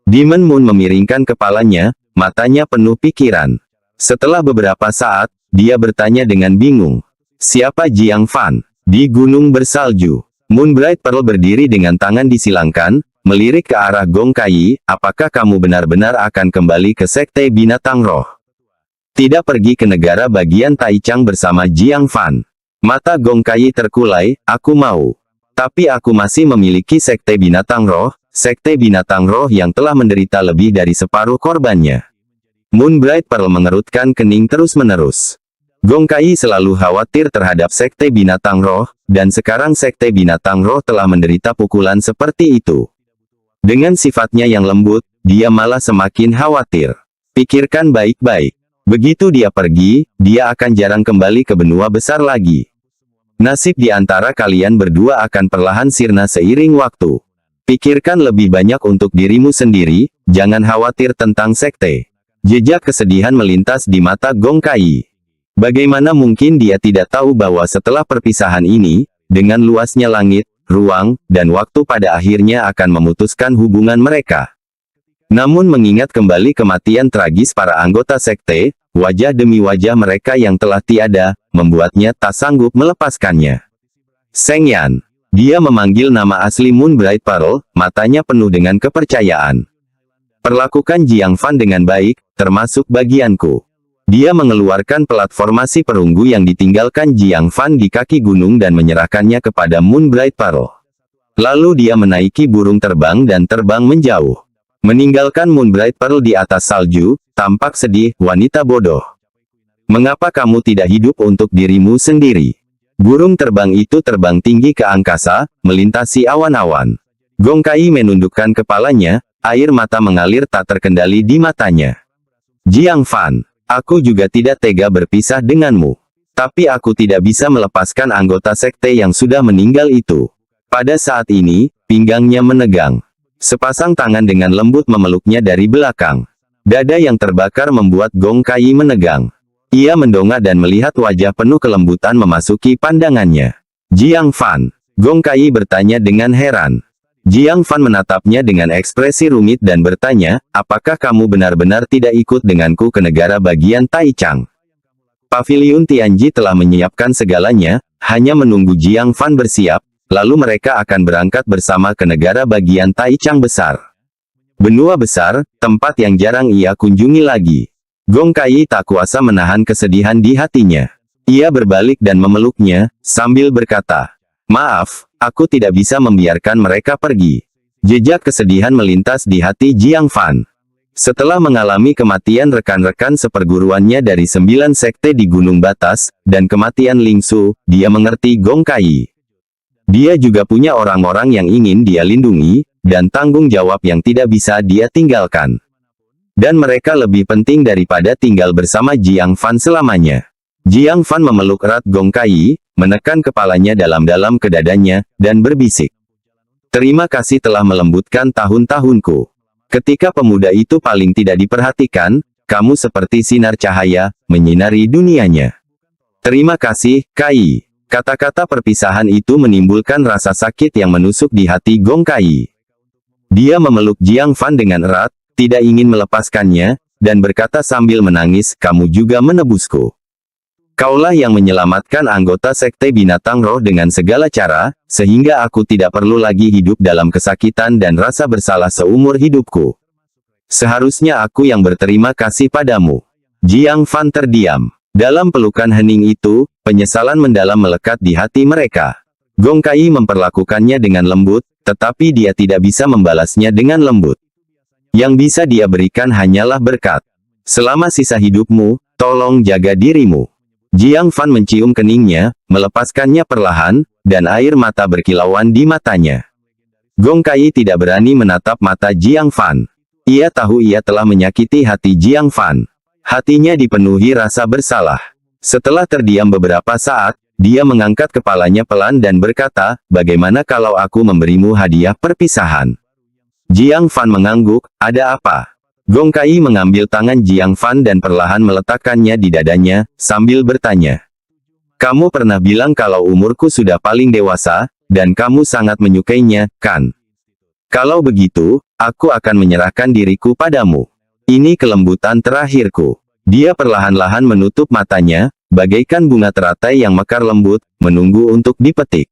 Demon Moon memiringkan kepalanya, matanya penuh pikiran. Setelah beberapa saat, dia bertanya dengan bingung, Siapa Jiang Fan? Di gunung bersalju. Moonbright Pearl berdiri dengan tangan disilangkan, melirik ke arah Gong Kai. Apakah kamu benar-benar akan kembali ke Sekte Binatang Roh? Tidak pergi ke negara bagian Taichang bersama Jiang Fan. Mata Gong Kai terkulai, aku mau. Tapi aku masih memiliki Sekte Binatang Roh, Sekte Binatang Roh yang telah menderita lebih dari separuh korbannya. Moonbright Pearl mengerutkan kening terus-menerus. Gong Kai selalu khawatir terhadap Sekte Binatang Roh, dan sekarang Sekte Binatang Roh telah menderita pukulan seperti itu. Dengan sifatnya yang lembut, dia malah semakin khawatir. Pikirkan baik-baik. Begitu dia pergi, dia akan jarang kembali ke benua besar lagi. Nasib di antara kalian berdua akan perlahan sirna seiring waktu. Pikirkan lebih banyak untuk dirimu sendiri, jangan khawatir tentang sekte. Jejak kesedihan melintas di mata Gong Kai. Bagaimana mungkin dia tidak tahu bahwa setelah perpisahan ini, dengan luasnya langit, ruang, dan waktu pada akhirnya akan memutuskan hubungan mereka. Namun mengingat kembali kematian tragis para anggota sekte, wajah demi wajah mereka yang telah tiada, membuatnya tak sanggup melepaskannya. Seng Yan. Dia memanggil nama asli Moonbright Pearl, matanya penuh dengan kepercayaan. Perlakukan Jiang Fan dengan baik, termasuk bagianku. Dia mengeluarkan platformasi perunggu yang ditinggalkan Jiang Fan di kaki gunung dan menyerahkannya kepada Moonbright Pearl. Lalu dia menaiki burung terbang dan terbang menjauh. Meninggalkan Moonbright Pearl di atas salju, tampak sedih, wanita bodoh. Mengapa kamu tidak hidup untuk dirimu sendiri? Burung terbang itu terbang tinggi ke angkasa, melintasi awan-awan. Gong Kai menundukkan kepalanya, air mata mengalir tak terkendali di matanya. Jiang Fan. Aku juga tidak tega berpisah denganmu. Tapi aku tidak bisa melepaskan anggota sekte yang sudah meninggal itu. Pada saat ini, pinggangnya menegang. Sepasang tangan dengan lembut memeluknya dari belakang. Dada yang terbakar membuat Gong Kai menegang. Ia mendongak dan melihat wajah penuh kelembutan memasuki pandangannya. Jiang Fan. Gong Kai bertanya dengan heran. Jiang Fan menatapnya dengan ekspresi rumit dan bertanya, apakah kamu benar-benar tidak ikut denganku ke negara bagian Taichang? Paviliun Tianji telah menyiapkan segalanya, hanya menunggu Jiang Fan bersiap, lalu mereka akan berangkat bersama ke negara bagian Taichang besar. Benua besar, tempat yang jarang ia kunjungi lagi. Gong Kai tak kuasa menahan kesedihan di hatinya. Ia berbalik dan memeluknya, sambil berkata, maaf, aku tidak bisa membiarkan mereka pergi. Jejak kesedihan melintas di hati Jiang Fan. Setelah mengalami kematian rekan-rekan seperguruannya dari 9 sekte di Gunung Batas, dan kematian Lingsu, dia mengerti Gong Kai. Dia juga punya orang-orang yang ingin dia lindungi, dan tanggung jawab yang tidak bisa dia tinggalkan. Dan mereka lebih penting daripada tinggal bersama Jiang Fan selamanya. Jiang Fan memeluk erat Gong Kai, menekan kepalanya dalam-dalam ke dadanya, dan berbisik. Terima kasih telah melembutkan tahun-tahunku. Ketika pemuda itu paling tidak diperhatikan, kamu seperti sinar cahaya, menyinari dunianya. Terima kasih, Kai. Kata-kata perpisahan itu menimbulkan rasa sakit yang menusuk di hati Gong Kai. Dia memeluk Jiang Fan dengan erat, tidak ingin melepaskannya, dan berkata sambil menangis, kamu juga menebusku. Kaulah yang menyelamatkan anggota Sekte Binatang Roh dengan segala cara, sehingga aku tidak perlu lagi hidup dalam kesakitan dan rasa bersalah seumur hidupku. Seharusnya aku yang berterima kasih padamu. Jiang Fan terdiam. Dalam pelukan hening itu, penyesalan mendalam melekat di hati mereka. Gong Kai memperlakukannya dengan lembut, tetapi dia tidak bisa membalasnya dengan lembut. Yang bisa dia berikan hanyalah berkat. Selama sisa hidupmu, tolong jaga dirimu. Jiang Fan mencium keningnya, melepaskannya perlahan, dan air mata berkilauan di matanya. Gong Kai tidak berani menatap mata Jiang Fan. Ia tahu ia telah menyakiti hati Jiang Fan. Hatinya dipenuhi rasa bersalah. Setelah terdiam beberapa saat, dia mengangkat kepalanya pelan dan berkata, bagaimana kalau aku memberimu hadiah perpisahan? Jiang Fan mengangguk, ada apa? Gong Kai mengambil tangan Jiang Fan dan perlahan meletakkannya di dadanya, sambil bertanya. Kamu pernah bilang kalau umurku sudah paling dewasa, dan kamu sangat menyukainya, kan? Kalau begitu, aku akan menyerahkan diriku padamu. Ini kelembutan terakhirku. Dia perlahan-lahan menutup matanya, bagaikan bunga teratai yang mekar lembut, menunggu untuk dipetik.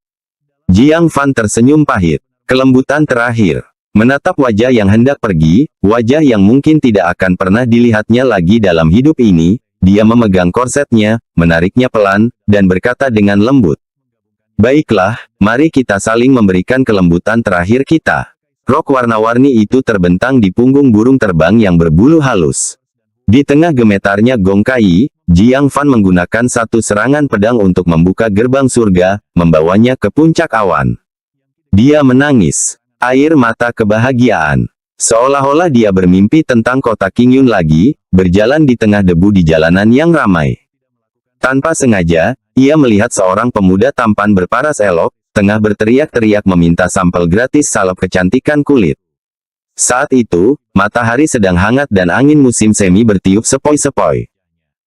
Jiang Fan tersenyum pahit. Kelembutan terakhir. Menatap wajah yang hendak pergi, wajah yang mungkin tidak akan pernah dilihatnya lagi dalam hidup ini, dia memegang korsetnya, menariknya pelan, dan berkata dengan lembut. Baiklah, mari kita saling memberikan kelembutan terakhir kita. Rok warna-warni itu terbentang di punggung burung terbang yang berbulu halus. Di tengah gemetarnya gong kai, Jiang Fan menggunakan satu serangan pedang untuk membuka gerbang surga, membawanya ke puncak awan. Dia menangis. Air mata kebahagiaan. Seolah-olah dia bermimpi tentang kota Qingyun lagi, berjalan di tengah debu di jalanan yang ramai. Tanpa sengaja, ia melihat seorang pemuda tampan berparas elok, tengah berteriak-teriak meminta sampel gratis salep kecantikan kulit. Saat itu, matahari sedang hangat dan angin musim semi bertiup sepoi-sepoi.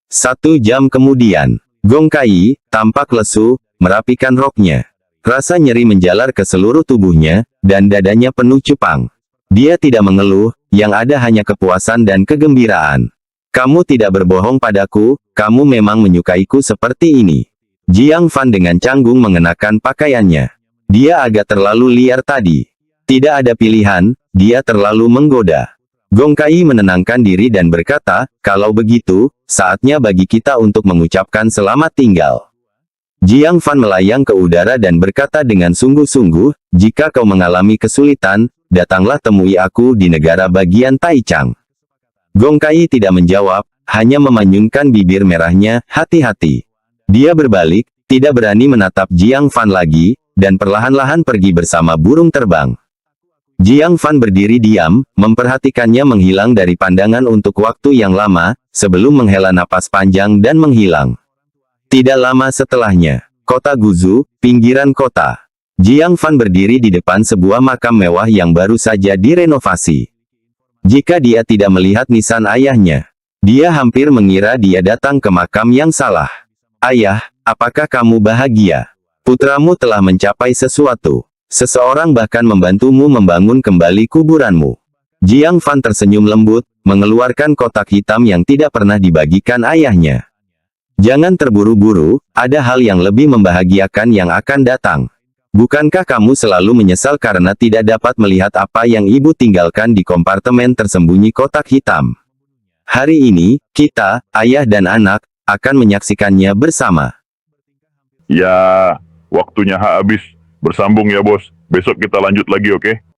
1 jam kemudian, Gong Kai tampak lesu, merapikan roknya. Rasa nyeri menjalar ke seluruh tubuhnya, dan dadanya penuh cupang. Dia tidak mengeluh, yang ada hanya kepuasan dan kegembiraan. Kamu tidak berbohong padaku, kamu memang menyukaiku seperti ini. Jiang Fan dengan canggung mengenakan pakaiannya. Dia agak terlalu liar tadi. Tidak ada pilihan, dia terlalu menggoda. Gong Kai menenangkan diri dan berkata, kalau begitu, saatnya bagi kita untuk mengucapkan selamat tinggal. Jiang Fan melayang ke udara dan berkata dengan sungguh-sungguh, jika kau mengalami kesulitan, datanglah temui aku di negara bagian Taichang. Gong Kai tidak menjawab, hanya memanyunkan bibir merahnya, hati-hati. Dia berbalik, tidak berani menatap Jiang Fan lagi, dan perlahan-lahan pergi bersama burung terbang. Jiang Fan berdiri diam, memperhatikannya menghilang dari pandangan untuk waktu yang lama, sebelum menghela napas panjang dan menghilang. Tidak lama setelahnya, kota Guzu, pinggiran kota. Jiang Fan berdiri di depan sebuah makam mewah yang baru saja direnovasi. Jika dia tidak melihat nisan ayahnya, dia hampir mengira dia datang ke makam yang salah. Ayah, apakah kamu bahagia? Putramu telah mencapai sesuatu. Seseorang bahkan membantumu membangun kembali kuburanmu. Jiang Fan tersenyum lembut, mengeluarkan kotak hitam yang tidak pernah dibagikan ayahnya. Jangan terburu-buru, ada hal yang lebih membahagiakan yang akan datang. Bukankah kamu selalu menyesal karena tidak dapat melihat apa yang ibu tinggalkan di kompartemen tersembunyi kotak hitam? Hari ini, kita, ayah dan anak, akan menyaksikannya bersama. Ya, waktunya habis. Bersambung ya bos. Besok kita lanjut lagi, oke?